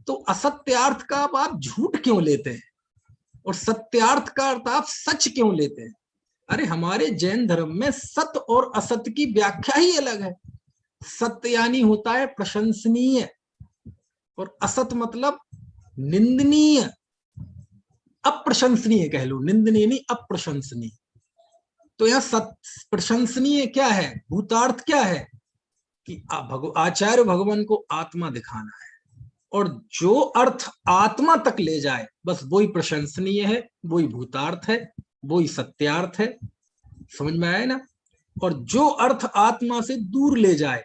तो असत्यार्थ का आप झूठ क्यों लेते हैं और सत्यार्थ का अर्थ आप सच क्यों लेते हैं? अरे हमारे जैन धर्म में सत्य और असत्य की व्याख्या ही अलग है। सत्य यानी होता है प्रशंसनीय, और असत मतलब निंदनीय, अप्रशंसनीय कह लो, निंदनीय नहीं अप्रशंसनीय। तो यह सत्य प्रशंसनीय क्या है? भूतार्थ क्या है? कि आचार्य भगवान को आत्मा दिखाना है, और जो अर्थ आत्मा तक ले जाए बस वही प्रशंसनीय है, वही भूतार्थ है, वही सत्यार्थ है। समझ में आया ना। और जो अर्थ आत्मा से दूर ले जाए,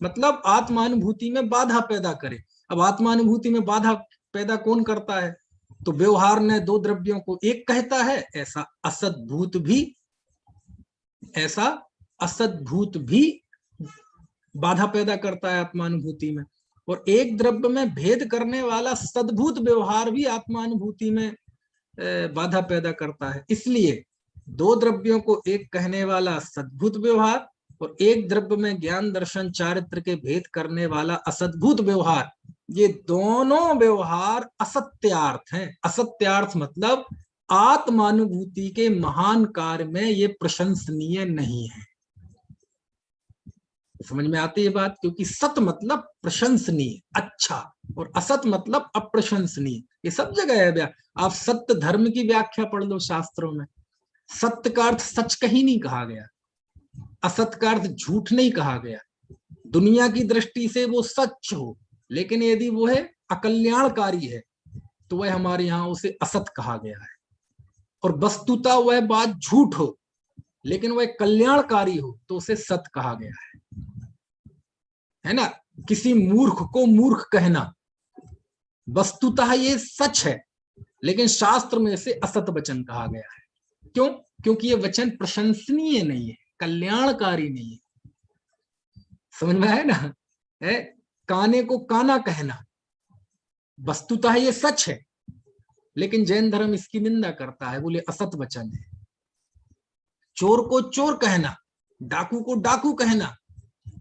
मतलब आत्मानुभूति में बाधा पैदा करे। अब आत्मानुभूति में बाधा पैदा कौन करता है? तो व्यवहार ने दो द्रव्यों को एक कहता है, ऐसा असद्भूत भी बाधा पैदा करता है आत्मानुभूति में। और एक द्रव्य में भेद करने वाला सद्भूत व्यवहार भी आत्मानुभूति में बाधा पैदा करता है। इसलिए दो द्रव्यों को एक कहने वाला सद्भूत व्यवहार और एक द्रव्य में ज्ञान दर्शन चारित्र के भेद करने वाला असद्भूत व्यवहार, ये दोनों व्यवहार असत्यार्थ हैं। असत्यार्थ मतलब आत्मानुभूति के महान कार्य में ये प्रशंसनीय नहीं है। समझ में आती है बात? क्योंकि सत मतलब प्रशंसनीय, अच्छा, और असत मतलब अप्रशंसनीय। ये सब जगह है। आप सत्य धर्म की व्याख्या पढ़ लो शास्त्रों में, सत्य का अर्थ सच कहीं नहीं कहा गया, असत का अर्थ झूठ नहीं कहा गया। दुनिया की दृष्टि से वो सच हो, लेकिन यदि वो है अकल्याणकारी है तो वह हमारे यहाँ उसे असत कहा गया है। और वस्तुतः वह बात झूठ हो लेकिन वह कल्याणकारी हो तो उसे सत कहा गया है ना। किसी मूर्ख को मूर्ख कहना, वस्तुतः ये सच है लेकिन शास्त्र में इसे असत वचन कहा गया है। क्यों? क्योंकि ये वचन प्रशंसनीय नहीं है, कल्याणकारी नहीं है। समझ में है ना। है काने को काना कहना, वस्तुतः ये सच है लेकिन जैन धर्म इसकी निंदा करता है, बोले असत वचन है। चोर को चोर कहना, डाकू को डाकू कहना,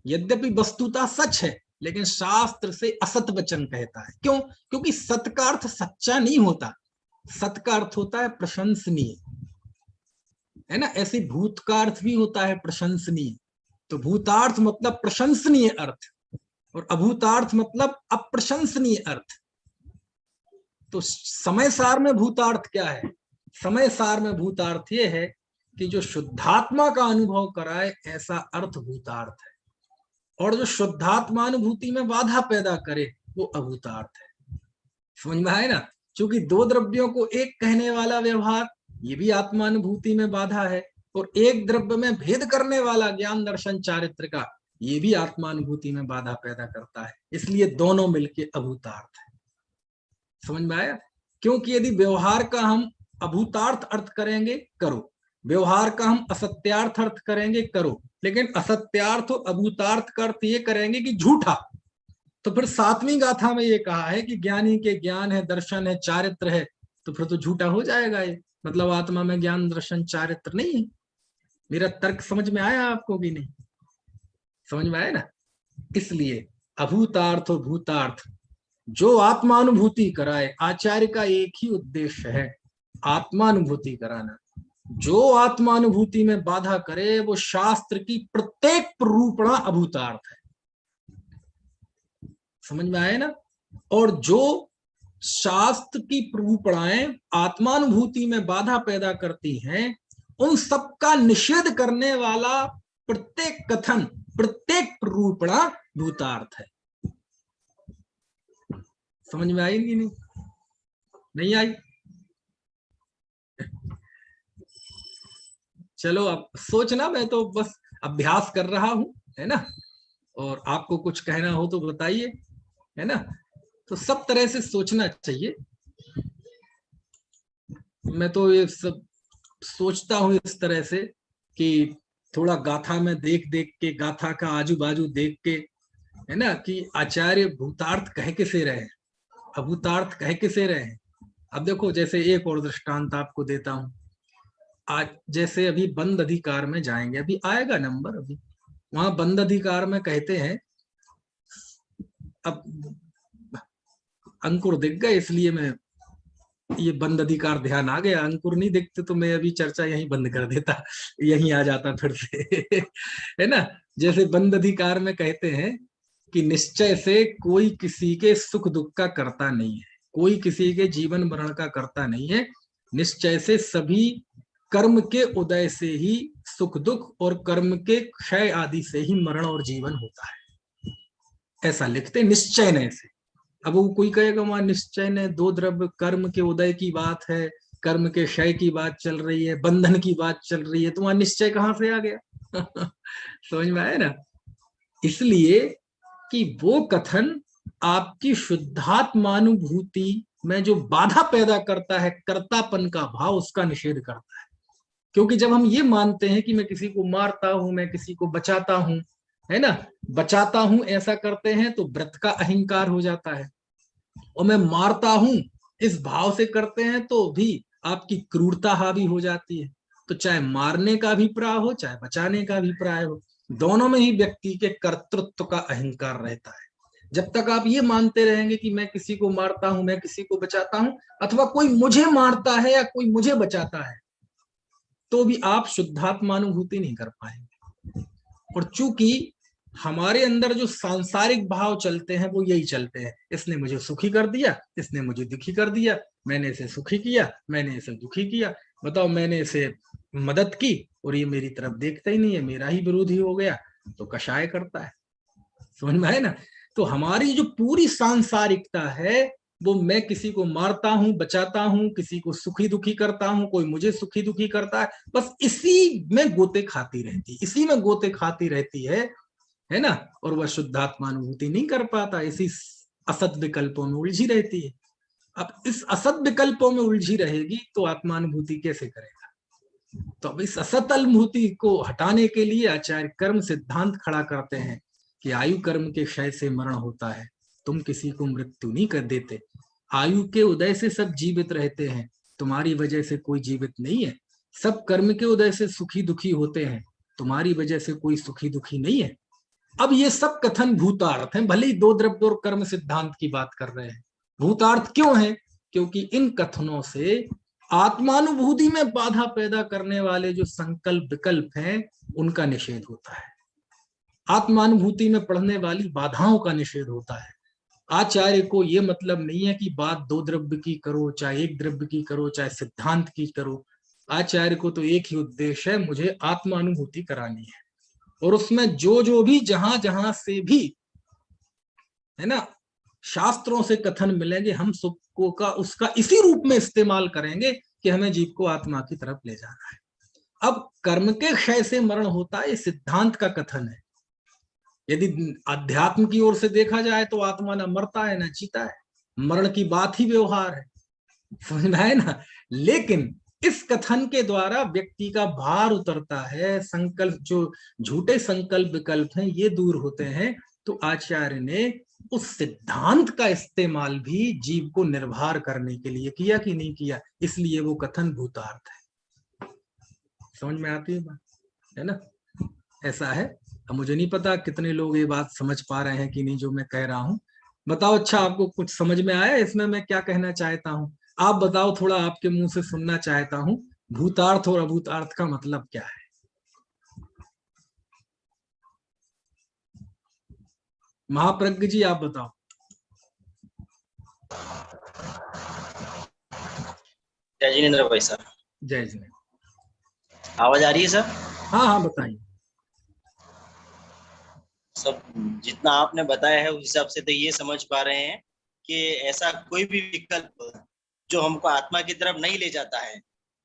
यद्यपि वस्तुतः सच है लेकिन शास्त्र से असत वचन कहता है। क्यों? क्योंकि सत का अर्थ सच्चा नहीं होता, सत का अर्थ होता है प्रशंसनीय, है ना। ऐसे भूत का अर्थ भी होता है प्रशंसनीय। तो भूतार्थ मतलब प्रशंसनीय अर्थ, और अभूतार्थ मतलब अप्रशंसनीय अर्थ। तो समय सार में भूतार्थ क्या है? समय सार में भूतार्थ ये है कि जो शुद्धात्मा का अनुभव कराए ऐसा अर्थ भूतार्थ है, और जो शुद्धात्मानुभूति में बाधा पैदा करे वो अभूतार्थ है। समझ में आए ना? क्योंकि दो द्रव्यों को एक कहने वाला व्यवहार ये भी आत्मानुभूति में बाधा है, और एक द्रव्य में भेद करने वाला ज्ञान दर्शन चारित्र का ये भी आत्मानुभूति में बाधा पैदा करता है। इसलिए दोनों मिलके अभूतार्थ है। समझ में आया? क्योंकि यदि व्यवहार का हम अभूतार्थ अर्थ करेंगे करो, व्यवहार का हम असत्यार्थ अर्थ करेंगे करो, लेकिन असत्यार्थ और अभूतार्थ का अर्थ ये करेंगे कि झूठा, तो फिर सातवीं गाथा में ये कहा है कि ज्ञानी के ज्ञान है, दर्शन है, चारित्र है, तो फिर तो झूठा हो जाएगा ये। मतलब आत्मा में ज्ञान दर्शन चारित्र नहीं है। मेरा तर्क समझ में आया आपको कि नहीं? समझ में आया ना? इसलिए अभूतार्थ और भूतार्थ जो आत्मानुभूति कराए, आचार्य का एक ही उद्देश्य है, आत्मानुभूति कराना। जो आत्मानुभूति में बाधा करे वो शास्त्र की प्रत्येक प्ररूपणा अभूतार्थ है। समझ में आए ना? और जो शास्त्र की प्ररूपणाएं आत्मानुभूति में बाधा पैदा करती हैं, उन सबका निषेध करने वाला प्रत्येक कथन, प्रत्येक प्ररूपणा भूतार्थ है। समझ में आई कि नहीं? नहीं आई? चलो अब सोचना, मैं तो बस अभ्यास कर रहा हूं, है ना? और आपको कुछ कहना हो तो बताइए, है ना? तो सब तरह से सोचना चाहिए। मैं तो ये सब सोचता हूं इस तरह से कि थोड़ा गाथा में देख देख के, गाथा का आजू बाजू देख के, है ना, कि आचार्य भूतार्थ कह किसे रहे, अभूतार्थ कह किसे रहे। अब देखो, जैसे एक और दृष्टांत आपको देता हूं। आज जैसे अभी बंद अधिकार में जाएंगे, अभी आएगा नंबर, अभी वहां बंद अधिकार में कहते हैं, अब अंकुर दिख गए इसलिए मैं ये बंद अधिकार ध्यान आ गया, अंकुर नहीं दिखते तो मैं अभी चर्चा यहीं बंद कर देता, यहीं आ जाता फिर से है ना? जैसे बंद अधिकार में कहते हैं कि निश्चय से कोई किसी के सुख दुख का करता नहीं है, कोई किसी के जीवन मरण का करता नहीं है, निश्चय से सभी कर्म के उदय से ही सुख दुख और कर्म के क्षय आदि से ही मरण और जीवन होता है, ऐसा लिखते निश्चय ने से। अब वो कोई कहेगा वहां निश्चय ने दो द्रव्य कर्म के उदय की बात है, कर्म के क्षय की बात चल रही है, बंधन की बात चल रही है, तो वहां निश्चय कहां से आ गया समझ में आया ना? इसलिए कि वो कथन आपकी शुद्धात्मानुभूति में जो बाधा पैदा करता है, कर्तापन का भाव, उसका निषेध करता है। क्योंकि जब हम ये मानते हैं कि मैं किसी को मारता हूं, मैं किसी को बचाता हूं, है ना, बचाता हूं ऐसा करते हैं तो व्रत का अहंकार हो जाता है, और मैं मारता हूं इस भाव से करते हैं तो भी आपकी क्रूरता हावी हो जाती है। तो चाहे मारने का अभिप्राय हो, चाहे बचाने का अभिप्राय हो, दोनों में ही व्यक्ति के कर्तृत्व का अहंकार रहता है। जब तक आप ये मानते रहेंगे कि मैं किसी को मारता हूं, मैं किसी को बचाता हूं, अथवा कोई मुझे मारता है या कोई मुझे बचाता है, तो भी आप शुद्धात्मानुभूति नहीं कर पाएंगे। और चूंकि हमारे अंदर जो सांसारिक भाव चलते हैं वो यही चलते हैं, इसने मुझे सुखी कर दिया, इसने मुझे दुखी कर दिया, मैंने इसे सुखी किया, मैंने इसे दुखी किया, बताओ मैंने इसे मदद की और ये मेरी तरफ देखता ही नहीं है, मेरा ही विरोधी हो गया, तो कषाय करता है। समझ में आए ना? तो हमारी जो पूरी सांसारिकता है वो मैं किसी को मारता हूं, बचाता हूं, किसी को सुखी दुखी करता हूं, कोई मुझे सुखी दुखी करता है, बस इसी में गोते खाती रहती, इसी में गोते खाती रहती है ना? और वह शुद्धात्मानुभूति नहीं कर पाता, इसी असत विकल्पों में उलझी रहती है। अब इस असत विकल्पों में उलझी रहेगी तो आत्मानुभूति कैसे करेगा? तो अब इस असत अनुभूति को हटाने के लिए आचार्य कर्म सिद्धांत खड़ा करते हैं कि आयु कर्म के क्षय से मरण होता है, तुम किसी को मृत्यु नहीं कर देते, आयु के उदय से सब जीवित रहते हैं, तुम्हारी वजह से कोई जीवित नहीं है, सब कर्म के उदय से सुखी दुखी होते हैं, तुम्हारी वजह से कोई सुखी दुखी नहीं है। अब ये सब कथन भूतार्थ हैं, भले ही दो द्रव्य और कर्म सिद्धांत की बात कर रहे हैं। भूतार्थ क्यों है? क्योंकि इन कथनों से आत्मानुभूति में बाधा पैदा करने वाले जो संकल्प विकल्प हैं उनका निषेध होता है। आत्मानुभूति में पड़ने वाली बाधाओं का निषेध होता है। आचार्य को ये मतलब नहीं है कि बात 2 द्रव्य की करो, चाहे 1 द्रव्य की करो, चाहे सिद्धांत की करो। आचार्य को तो एक ही उद्देश्य है, मुझे आत्मानुभूति करानी है। और उसमें जो भी जहां जहां से भी, है ना, शास्त्रों से कथन मिलेंगे, हम सबको का उसका इसी रूप में इस्तेमाल करेंगे कि हमें जीव को आत्मा की तरफ ले जाना है। अब कर्म के क्षय से मरण होता है, ये सिद्धांत का कथन है। यदि अध्यात्म की ओर से देखा जाए तो आत्मा न मरता है न जीता है, मरण की बात ही व्यवहार है, समझ में आए ना। लेकिन इस कथन के द्वारा व्यक्ति का भार उतरता है, संकल्प, जो झूठे संकल्प विकल्प हैं ये दूर होते हैं। तो आचार्य ने उस सिद्धांत का इस्तेमाल भी जीव को निर्भर करने के लिए किया कि नहीं किया, इसलिए वो कथन भूतार्थ है। समझ में आती है बात, है ना। ऐसा है। अब मुझे नहीं पता कितने लोग ये बात समझ पा रहे हैं कि नहीं जो मैं कह रहा हूं। बताओ, अच्छा आपको कुछ समझ में आया इसमें मैं क्या कहना चाहता हूं? आप बताओ, थोड़ा आपके मुंह से सुनना चाहता हूं, भूतार्थ और अभूतार्थ का मतलब क्या है? महाप्रज्ञ जी आप बताओ। जय जिनेन्द्र भाई सर। जय जी। आवाज आ रही है सर? हाँ हाँ बताइए। सब जितना आपने बताया है उस हिसाब से तो ये समझ पा रहे हैं कि ऐसा कोई भी विकल्प जो हमको आत्मा की तरफ नहीं ले जाता है,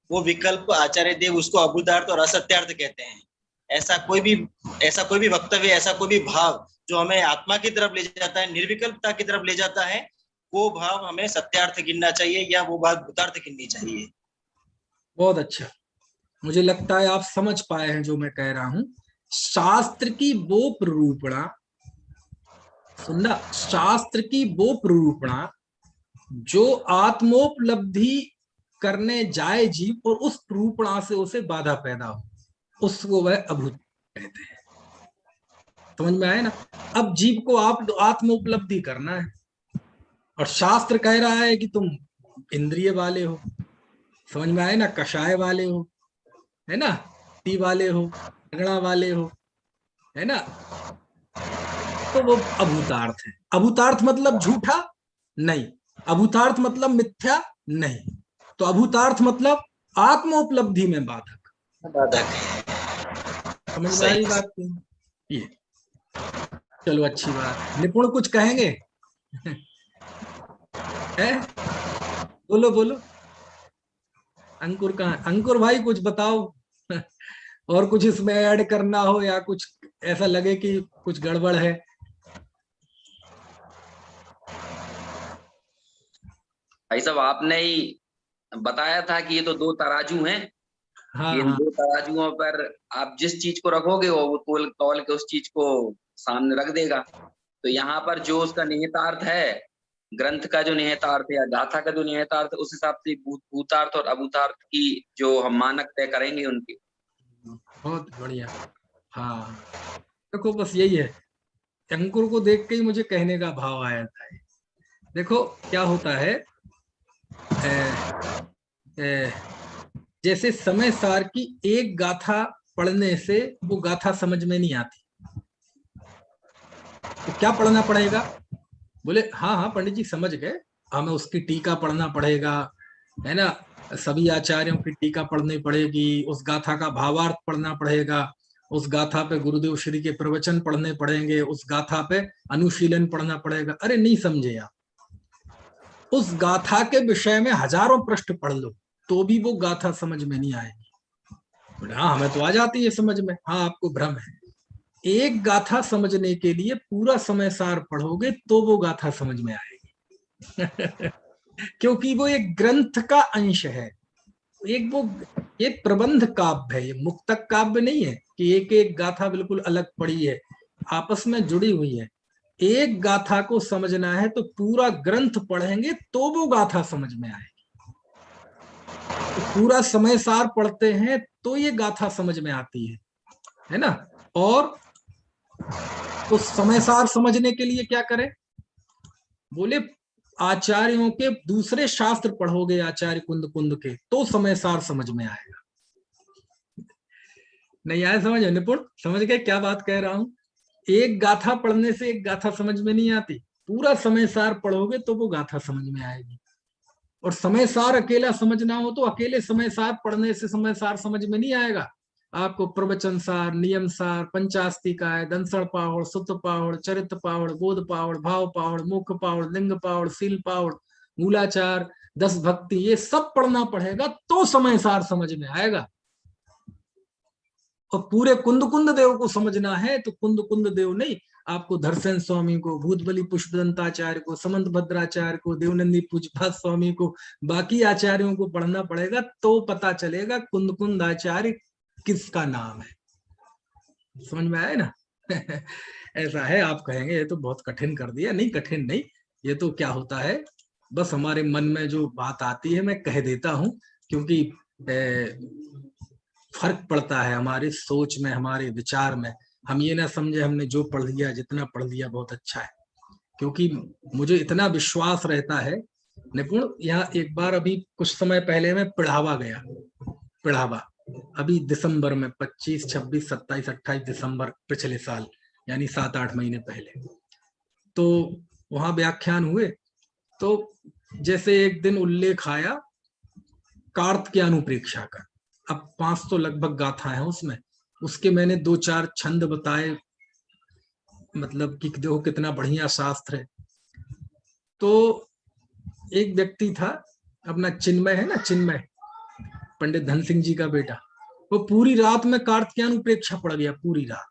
वो विकल्प आचार्य देव उसको अभूतार्थ और असत्यार्थ कहते हैं। ऐसा कोई भी वक्तव्य, ऐसा कोई भी भाव जो हमें आत्मा की तरफ ले जाता है, निर्विकल्पता की तरफ ले जाता है, वो भाव हमें सत्यार्थ गिनना चाहिए या वो बात भूतार्थ गिननी चाहिए। बहुत अच्छा, मुझे लगता है आप समझ पाए हैं जो मैं कह रहा हूं। शास्त्र की वो प्ररूपणा, सुनना, शास्त्र की वो प्ररूपणा जो आत्मोपलब्धि करने जाए जीव और उस प्ररूपणा से उसे बाधा पैदा हो, उसको वह अभूत कहते हैं। समझ में आए ना। अब जीव को आप आत्मोपलब्धि करना है और शास्त्र कह रहा है कि तुम इंद्रिय वाले हो, समझ में आए ना, कषाय वाले हो, है ना, टी वाले हो, रगड़ा वाले हो, है ना, तो वो अभूतार्थ है। अभूतार्थ मतलब झूठा नहीं, अभूतार्थ मतलब मिथ्या नहीं, तो अभूतार्थ मतलब आत्मोपलब्धि में बाधक। समझ में आई बात? ये चलो अच्छी बात। निपुण कुछ कहेंगे? है? बोलो बोलो। अंकुर कहाँ? अंकुर भाई कुछ बताओ। और कुछ इसमें ऐड करना हो या कुछ ऐसा लगे कि कुछ गड़बड़ है? भाई साहब आपने ही बताया था कि ये तो 2 तराजू हैं। हाँ इन हाँ 2 तराजुओं पर आप जिस चीज को रखोगे वो तोल तौल के उस चीज को सामने रख देगा। तो यहाँ पर जो उसका निहितार्थ है, ग्रंथ का जो निहितार्थ है या गाथा का जो निहितार्थ है, उस हिसाब से भूतार्थ और अभूतार्थ की जो हम मानक तय करेंगे उनकी। बहुत बढ़िया। हाँ देखो बस यही है, अंकुर को देख के ही मुझे कहने का भाव आया था। देखो क्या होता है, जैसे समय सार की एक गाथा पढ़ने से वो गाथा समझ में नहीं आती, तो क्या पढ़ना पड़ेगा? बोले हाँ हाँ पंडित जी समझ गए, हमें उसकी टीका पढ़ना पड़ेगा, है ना, सभी आचार्यों की टीका पढ़नी पड़ेगी, उस गाथा का भावार्थ पढ़ना पड़ेगा, उस गाथा पे गुरुदेव श्री के प्रवचन पढ़ने पड़ेंगे, उस गाथा पे अनुशीलन पढ़ना पड़ेगा। अरे नहीं समझे आप, उस गाथा के विषय में हजारों पृष्ठ पढ़ लो तो भी वो गाथा समझ में नहीं आएगी। हाँ हमें तो आ जाती है समझ में। हाँ आपको भ्रम है, एक गाथा समझने के लिए पूरा समय सार पढ़ोगे तो वो गाथा समझ में आएगी। क्योंकि वो एक ग्रंथ का अंश है, एक वो एक प्रबंध काव्य है, ये मुक्तक काव्य नहीं है कि एक एक गाथा बिल्कुल अलग पड़ी है, आपस में जुड़ी हुई है। एक गाथा को समझना है तो पूरा ग्रंथ पढ़ेंगे तो वो गाथा समझ में आएगी। तो पूरा समय सार पढ़ते हैं तो ये गाथा समझ में आती है ना। और तो समय सार समझने के लिए क्या करें? बोले आचार्यों के दूसरे शास्त्र पढ़ोगे, आचार्य कुंद कुंद के, तो समय सार समझ में आएगा। नहीं आया समझ? निपुण समझ गए क्या बात कह रहा हूं? एक गाथा पढ़ने से एक गाथा समझ में नहीं आती, पूरा समय सार पढ़ोगे तो वो गाथा समझ में आएगी। और समय सार अकेला समझना हो तो अकेले समय सार पढ़ने से समय सार समझ में नहीं आएगा। आपको प्रवचन सार, नियम सार, पंचास्तिकाय, दंसण पावड़, सुत पावड़, चरित पावड़, बोध पावड़, भाव पावड़, मुख पावड़, लिंग पावड़, सील पावड़, मूलाचार, 10 भक्ति, ये सब पढ़ना पड़ेगा तो समय सार समझ में आएगा। और पूरे कुंद कुंद देव को समझना है तो कुंद कुंद देव नहीं, आपको धरसेन स्वामी को, भूतबली पुष्पदंताचार्य को, समंत भद्राचार्य को, देवनंदी पूजपाद स्वामी को, बाकी आचार्यों को पढ़ना पड़ेगा तो पता चलेगा कुंद कुंद आचार्य किसका नाम है। समझ में आया ना? ऐसा है। आप कहेंगे ये तो बहुत कठिन कर दिया। नहीं, कठिन नहीं, ये तो क्या होता है, बस हमारे मन में जो बात आती है मैं कह देता हूं, क्योंकि फर्क पड़ता है हमारी सोच में, हमारे विचार में। हम ये ना समझे हमने जो पढ़ लिया, जितना पढ़ लिया बहुत अच्छा है, क्योंकि मुझे इतना विश्वास रहता है निपुण। यहाँ एक बार अभी कुछ समय पहले मैं पिढ़ावा गया, पिढ़ावा अभी दिसंबर में 25, 26, 27, 28 दिसंबर पिछले साल, यानी 7-8 महीने पहले। तो वहां व्याख्यान हुए, तो जैसे एक दिन उल्लेख आया कार्तिकेयानुप्रेक्षा का। अब 500 लगभग गाथा है उसमें, उसके मैंने 2-4 छंद बताए, मतलब कि देखो कितना बढ़िया शास्त्र है। तो एक व्यक्ति था अपना, चिन्मय है ना, चिन्मय पंडित धन सिंह जी का बेटा, वो पूरी रात में कार्तिकेयानुप्रेक्षा पड़ गया, पूरी रात।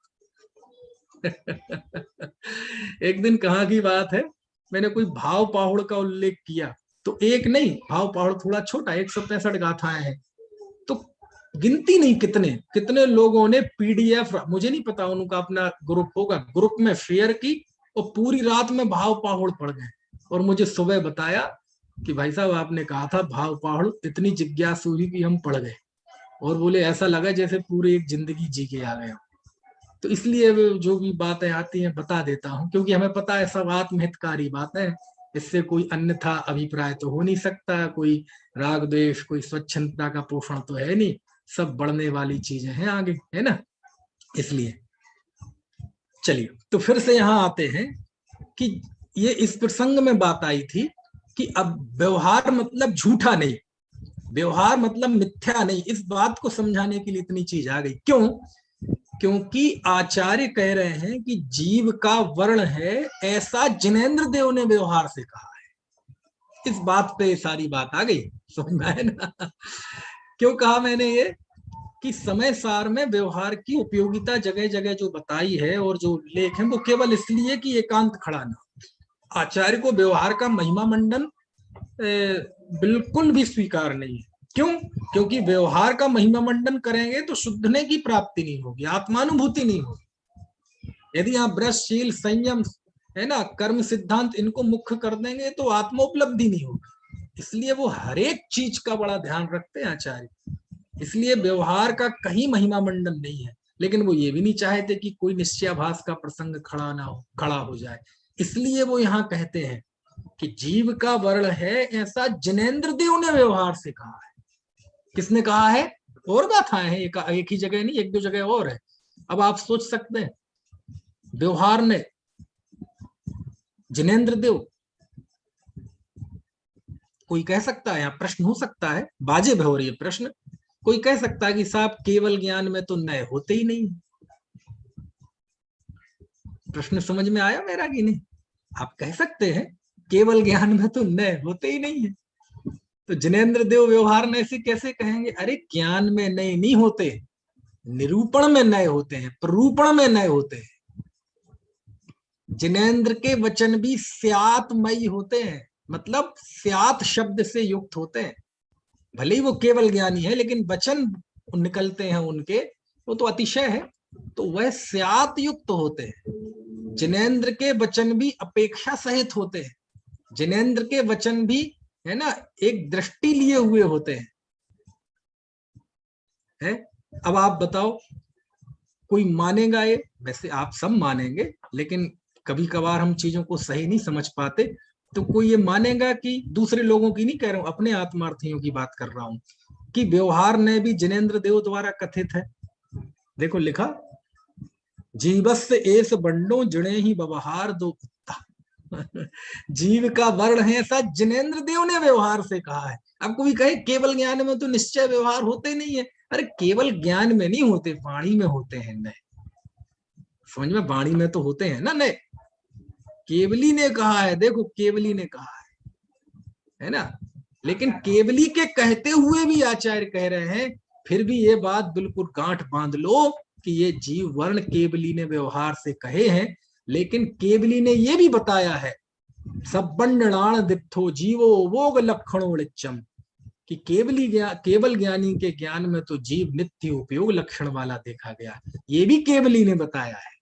एक दिन कहाँ की बात है, मैंने कोई भाव पाहुड़ का उल्लेख किया, तो एक नहीं, भाव पाहुड़ थोड़ा छोटा, 165 गाथाएं हैं, तो गिनती नहीं कितने कितने लोगों ने PDF, मुझे नहीं पता, उनका अपना ग्रुप होगा, ग्रुप में शेयर की और पूरी रात में भाव पाहुड़ पड़ गए। और मुझे सुबह बताया कि भाई साहब आपने कहा था भाव पाहुड़, इतनी जिज्ञासु हुई कि हम पढ़ गए, और बोले ऐसा लगा जैसे पूरी एक जिंदगी जी के आ गए। तो इसलिए जो भी बातें आती हैं बता देता हूँ, क्योंकि हमें पता है सब आत्महितकारी बातें, इससे कोई अन्यथा अभिप्राय तो हो नहीं सकता, कोई राग द्वेष, कोई स्वच्छंदता का पोषण तो है नहीं, सब बढ़ने वाली चीजें हैं आगे, है ना। इसलिए चलिए, तो फिर से यहाँ आते हैं कि ये इस प्रसंग में बात आई थी कि अब व्यवहार मतलब झूठा नहीं, व्यवहार मतलब मिथ्या नहीं, इस बात को समझाने के लिए इतनी चीज आ गई। क्यों? क्योंकि आचार्य कह रहे हैं कि जीव का वर्ण है ऐसा जिनेंद्र देव ने व्यवहार से कहा है। इस बात पे सारी बात आ गई, समझ में आया ना? क्यों कहा मैंने ये कि समय सार में व्यवहार की उपयोगिता जगह जगह जो बताई है और जो उल्लेख है वो केवल इसलिए कि एकांत खड़ा ना। आचार्य को व्यवहार का महिमा मंडन बिल्कुल भी स्वीकार नहीं है। क्यों? क्योंकि व्यवहार का महिमा मंडन करेंगे तो शुद्धने की प्राप्ति नहीं होगी, आत्मानुभूति नहीं होगी। यदि आप ब्रशशील, संयम, है ना, कर्म सिद्धांत इनको मुख्य कर देंगे तो आत्मोपलब्धि नहीं होगी। इसलिए वो हर एक चीज का बड़ा ध्यान रखते हैं आचार्य। इसलिए व्यवहार का कहीं महिमा मंडन नहीं है, लेकिन वो ये भी नहीं चाहते कि कोई निश्चयाभास का प्रसंग खड़ा हो जाए। इसलिए वो यहाँ कहते हैं कि जीव का वर्ण है ऐसा जिनेंद्र देव ने व्यवहार से कहा है। किसने कहा है? और गाथाएं हैं, एक ही जगह नहीं, 1-2 जगह और है। अब आप सोच सकते हैं, व्यवहार ने जिनेंद्र देव, कोई कह सकता है, यहाँ प्रश्न हो सकता है, वाजिब है और ये प्रश्न, कोई कह सकता है कि साहब केवल ज्ञान में तो नए होते ही नहीं। प्रश्न समझ में आया मेरा कि नहीं? आप कह सकते हैं केवल ज्ञान में तो नए होते ही नहीं है, तो जिनेंद्र देव व्यवहार में ऐसे कैसे कहेंगे? अरे ज्ञान में नए नहीं होते, निरूपण में नए होते हैं, प्ररूपण में नए होते हैं। जिनेंद्र के वचन भी स्यातमयी होते हैं, मतलब स्यात शब्द से युक्त होते हैं। भले ही वो केवल ज्ञानी है, लेकिन वचन निकलते हैं उनके, वो तो अतिशय है, तो वह स्यात युक्त होते हैं। जिनेंद्र के वचन भी अपेक्षा सहित होते हैं। जिनेंद्र के वचन भी, है ना, एक दृष्टि लिए हुए होते हैं। है? अब आप बताओ, कोई मानेगा ये? वैसे आप सब मानेंगे, लेकिन कभी कभार हम चीजों को सही नहीं समझ पाते, तो कोई ये मानेगा कि, दूसरे लोगों की नहीं कह रहा हूं, अपने आत्मार्थियों की बात कर रहा हूं, कि व्यवहार ने भी जिनेंद्र देव द्वारा कथित है। देखो लिखा, जीवस्य एस बंडो जिणे ही व्यवहार दो कुत्ता। जीव का वर्ण है ऐसा जिनेंद्र देव ने व्यवहार से कहा है। अब कोई कहे केवल ज्ञान में तो निश्चय व्यवहार होते नहीं है, अरे केवल ज्ञान में नहीं होते, वाणी में होते हैं नए, समझ में, वाणी में तो होते हैं ना नए। केवली ने कहा है, देखो केवली ने कहा है ना, लेकिन केवली के कहते हुए भी आचार्य कह रहे हैं, फिर भी ये बात बिल्कुल गांठ बांध लो कि ये जीव वर्ण केवली ने व्यवहार से कहे हैं, लेकिन केवली ने ये भी बताया है सब्बंडाण दित्थो जीवो वोग लक्षणो लिच्चम, कि केवल ज्ञानी के ज्ञान में तो जीव नित्य उपयोग लक्षण वाला देखा गया, ये भी केवली ने बताया है।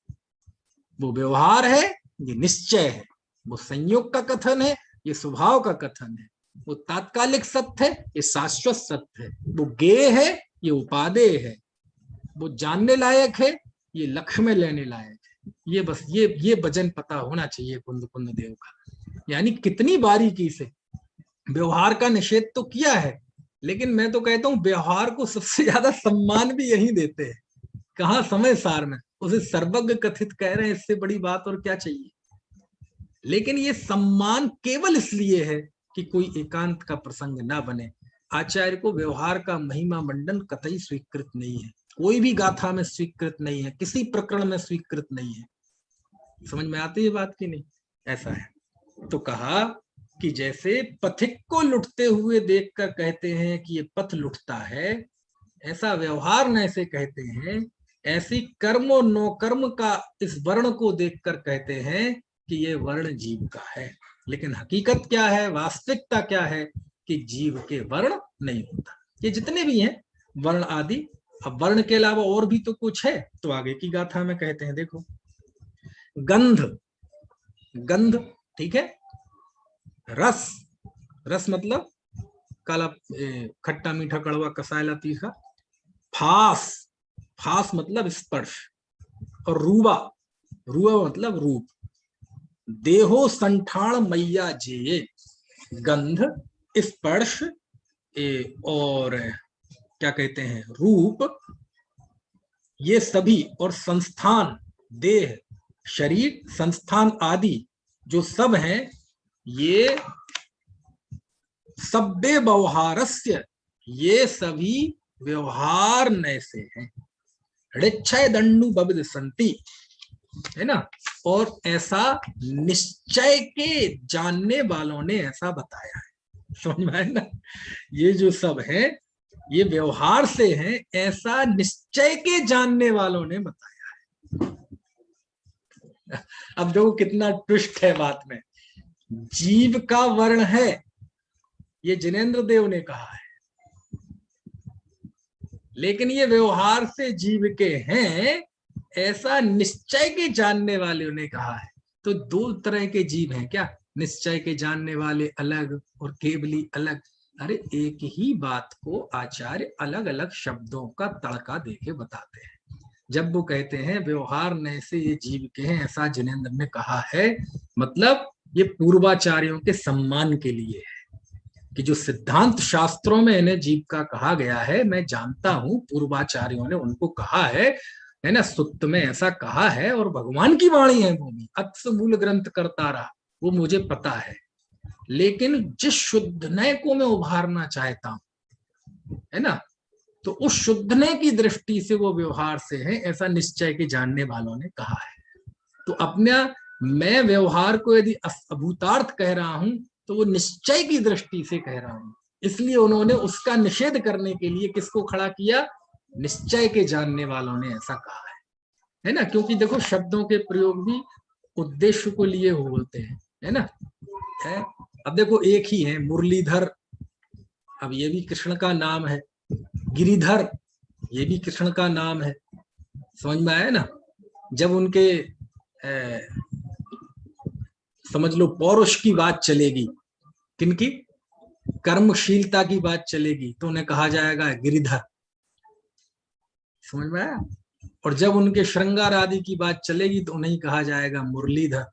वो व्यवहार है, ये निश्चय है, वो संयोग का कथन है, ये स्वभाव का कथन है, वो तात्कालिक सत्य है, ये शाश्वत सत्य है, वो गेय है, ये उपादेय है, वो जानने लायक है, ये लक्ष्य में लेने लायक है। ये बस ये वजन पता होना चाहिए कुंद देव का। यानी कितनी बारीकी से व्यवहार का निषेध तो किया है, लेकिन मैं तो कहता हूं व्यवहार को सबसे ज्यादा सम्मान भी यही देते हैं। कहा समय सार में उसे सर्वज्ञ कथित कह रहे हैं, इससे बड़ी बात और क्या चाहिए। लेकिन ये सम्मान केवल इसलिए है कि कोई एकांत का प्रसंग ना बने। आचार्य को व्यवहार का महिमा मंडन कतई स्वीकृत नहीं है, कोई भी गाथा में स्वीकृत नहीं है, किसी प्रकरण में स्वीकृत नहीं है। समझ में आती है बात की नहीं? ऐसा है। तो कहा कि जैसे पथिक को लुटते हुए देखकर कहते हैं कि ये पथ लुटता है, ऐसा व्यवहार न ऐसे कहते हैं, ऐसी कर्म और नो कर्म का इस वर्ण को देखकर कहते हैं कि ये वर्ण जीव का है। लेकिन हकीकत क्या है, वास्तविकता क्या है कि जीव के वर्ण नहीं होता। ये जितने भी हैं वर्ण आदि, अब वर्ण के अलावा और भी तो कुछ है, तो आगे की गाथा में कहते हैं, देखो गंध, ठीक है, रस, रस मतलब काला, खट्टा मीठा कड़वा कसायला तीखा, फास मतलब स्पर्श, और रूबा मतलब रूप। देहो संठाण मैया जे, गंध, स्पर्श और क्या कहते हैं रूप, ये सभी, और संस्थान देह शरीर संस्थान आदि जो सब हैं, ये सब्बे व्यवहारस्य, ये सभी व्यवहार नय से हैं। ऋक्षय दंडु बबिद संति, है ना, और ऐसा निश्चय के जानने वालों ने ऐसा बताया है। समझ में आया ना? ये जो सब है ये व्यवहार से हैं, ऐसा निश्चय के जानने वालों ने बताया है। अब देखो कितना ट्विस्ट है बात में। जीव का वर्ण है, ये जिनेंद्र देव ने कहा है, लेकिन ये व्यवहार से जीव के हैं, ऐसा निश्चय के जानने वालों ने कहा है। तो दो तरह के जीव हैं क्या? निश्चय के जानने वाले अलग और केवली अलग। अरे एक ही बात को आचार्य अलग अलग शब्दों का तड़का देके बताते हैं। जब वो कहते हैं व्यवहार नय से ये जीव के हैं, ऐसा जिनेंद्र ने कहा है, मतलब ये पूर्वाचार्यों के सम्मान के लिए है कि जो सिद्धांत शास्त्रों में इन्हें जीव का कहा गया है, मैं जानता हूं पूर्वाचार्यों ने उनको कहा है ना, सुत्त में ऐसा कहा है, और भगवान की वाणी है वो भी, अत्स मूल ग्रंथ करता रहा, वो मुझे पता है। लेकिन जिस शुद्ध नय को मैं उभारना चाहता हूं, है ना, तो उस शुद्ध नय की दृष्टि से वो व्यवहार से है, ऐसा निश्चय के जानने वालों ने कहा है। तो अपना मैं व्यवहार को यदि अभूतार्थ कह रहा हूं, तो वो निश्चय की दृष्टि से कह रहा हूं, इसलिए उन्होंने उसका निषेध करने के लिए किसको खड़ा किया? निश्चय के जानने वालों ने ऐसा कहा है ना। क्योंकि देखो शब्दों के प्रयोग भी उद्देश्य को लिए हुए होते हैं, है ना। है अब देखो एक ही है मुरलीधर, अब ये भी कृष्ण का नाम है, गिरिधर ये भी कृष्ण का नाम है। समझ में आया ना? जब उनके समझ लो पौरुष की बात चलेगी, किनकी? कर्मशीलता की बात चलेगी, तो उन्हें कहा जाएगा गिरिधर। समझ में आया? और जब उनके श्रृंगार आदि की बात चलेगी तो उन्हें कहा जाएगा मुरलीधर।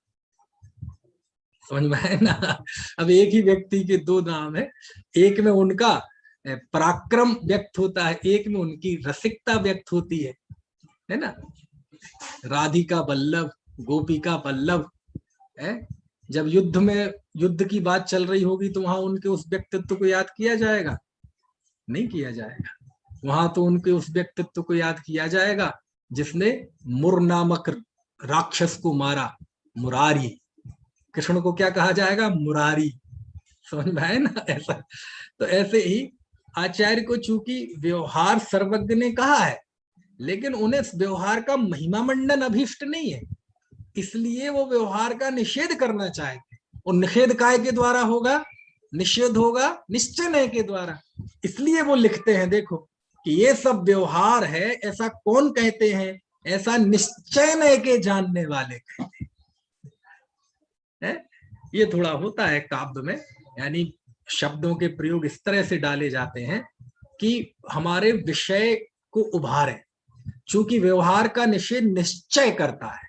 समझ में आया ना? अब एक ही व्यक्ति के दो नाम है, एक में उनका पराक्रम व्यक्त होता है, एक में उनकी रसिकता व्यक्त होती है ना। राधिका वल्लभ, गोपिका वल्लभ है। जब युद्ध की बात चल रही होगी तो वहां उनके उस व्यक्तित्व को याद किया जाएगा? नहीं किया जाएगा। वहां तो उनके उस व्यक्तित्व को याद किया जाएगा जिसने मुर नामक राक्षस को मारा, मुरारी। कृष्ण को क्या कहा जाएगा? मुरारी। समझ में आए ना? ऐसा तो ऐसे ही आचार्य को चूंकि व्यवहार सर्वज्ञ ने कहा है, लेकिन उन्हें व्यवहार का महिमा मंडन अभीष्ट नहीं है, इसलिए वो व्यवहार का निषेध करना चाहते। और निषेध काय के द्वारा होगा? निषेध होगा निश्चय नय के द्वारा। इसलिए वो लिखते हैं, देखो कि ये सब व्यवहार है, ऐसा कौन कहते हैं? ऐसा निश्चय नय के जानने वाले कहते हैं। ये थोड़ा होता है काव्य में, यानी शब्दों के प्रयोग इस तरह से डाले जाते हैं कि हमारे विषय को उभारे। चूंकि व्यवहार का निषेध निश्चय करता है,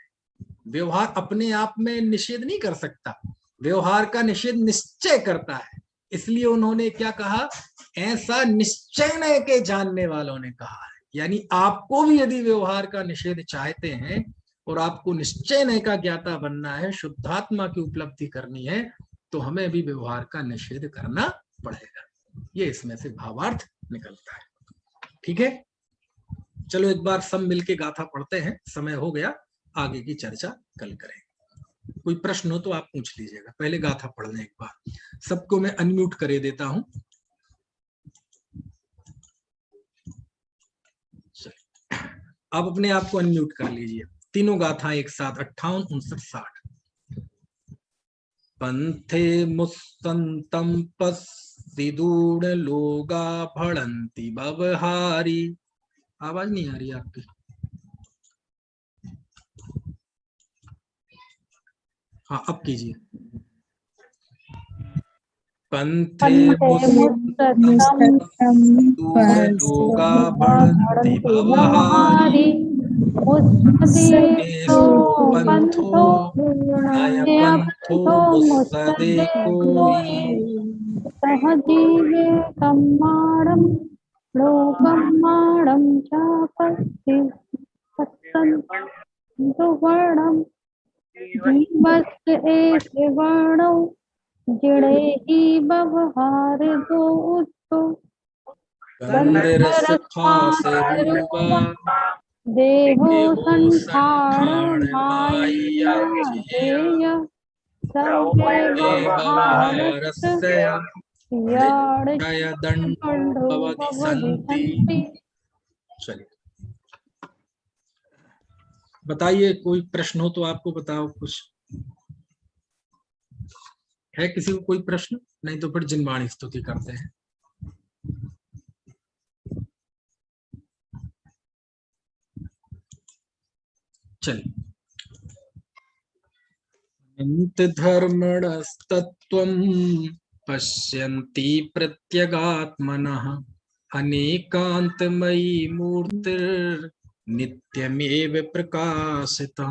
व्यवहार अपने आप में निषेध नहीं कर सकता, व्यवहार का निषेध निश्चय करता है। इसलिए उन्होंने क्या कहा? ऐसा निश्चय नय के जानने वालों ने कहा है। यानी आपको भी यदि व्यवहार का निषेध चाहते हैं और आपको निश्चय नय का ज्ञाता बनना है, शुद्धात्मा की उपलब्धि करनी है, तो हमें भी व्यवहार का निषेध करना पड़ेगा। ये इसमें से भावार्थ निकलता है। ठीक है, चलो एक बार सब मिलके गाथा पढ़ते हैं, समय हो गया, आगे की चर्चा कल करें। कोई प्रश्न हो तो आप पूछ लीजिएगा, पहले गाथा पढ़ लें एक बार। सबको मैं अनम्यूट करे देता हूं। आप अपने आप को अनम्यूट कर लीजिए। तीनों गाथाएं एक साथ, 58, 59, 60। पंथे मुस्तंतम पस्सिदूढ़ लोगा भड़ंती बवहारी। आवाज नहीं आ रही आपकी? हाँ, अब कीजिए। पंथे मुस्तंतम लोगा भड़ंती बवहारी। पंथो नय पंथो मुत्सदे कोई। सहजीवे कम्माणं लोकम्माणं चापस्ति वर्णं जीवस्य एष वर्णौ जड़ेहि व्यवहार दो उत्तो गंधरसखासरूपा देहो संठान संठान माया मायेय सर्वे व्यवहारस्य याड़ दंडो भवति सन्ति। चलिए बताइए, कोई प्रश्न हो तो आपको बताओ। कुछ है किसी को कोई प्रश्न? नहीं तो फिर जिनवाणी स्तुति करते हैं। चलिए। धर्मणस्तत्त्वं पश्यन्ति प्रत्यगात्मनः अनेकान्तमयी मूर्तिर्नित्यमेव प्रकाशिता।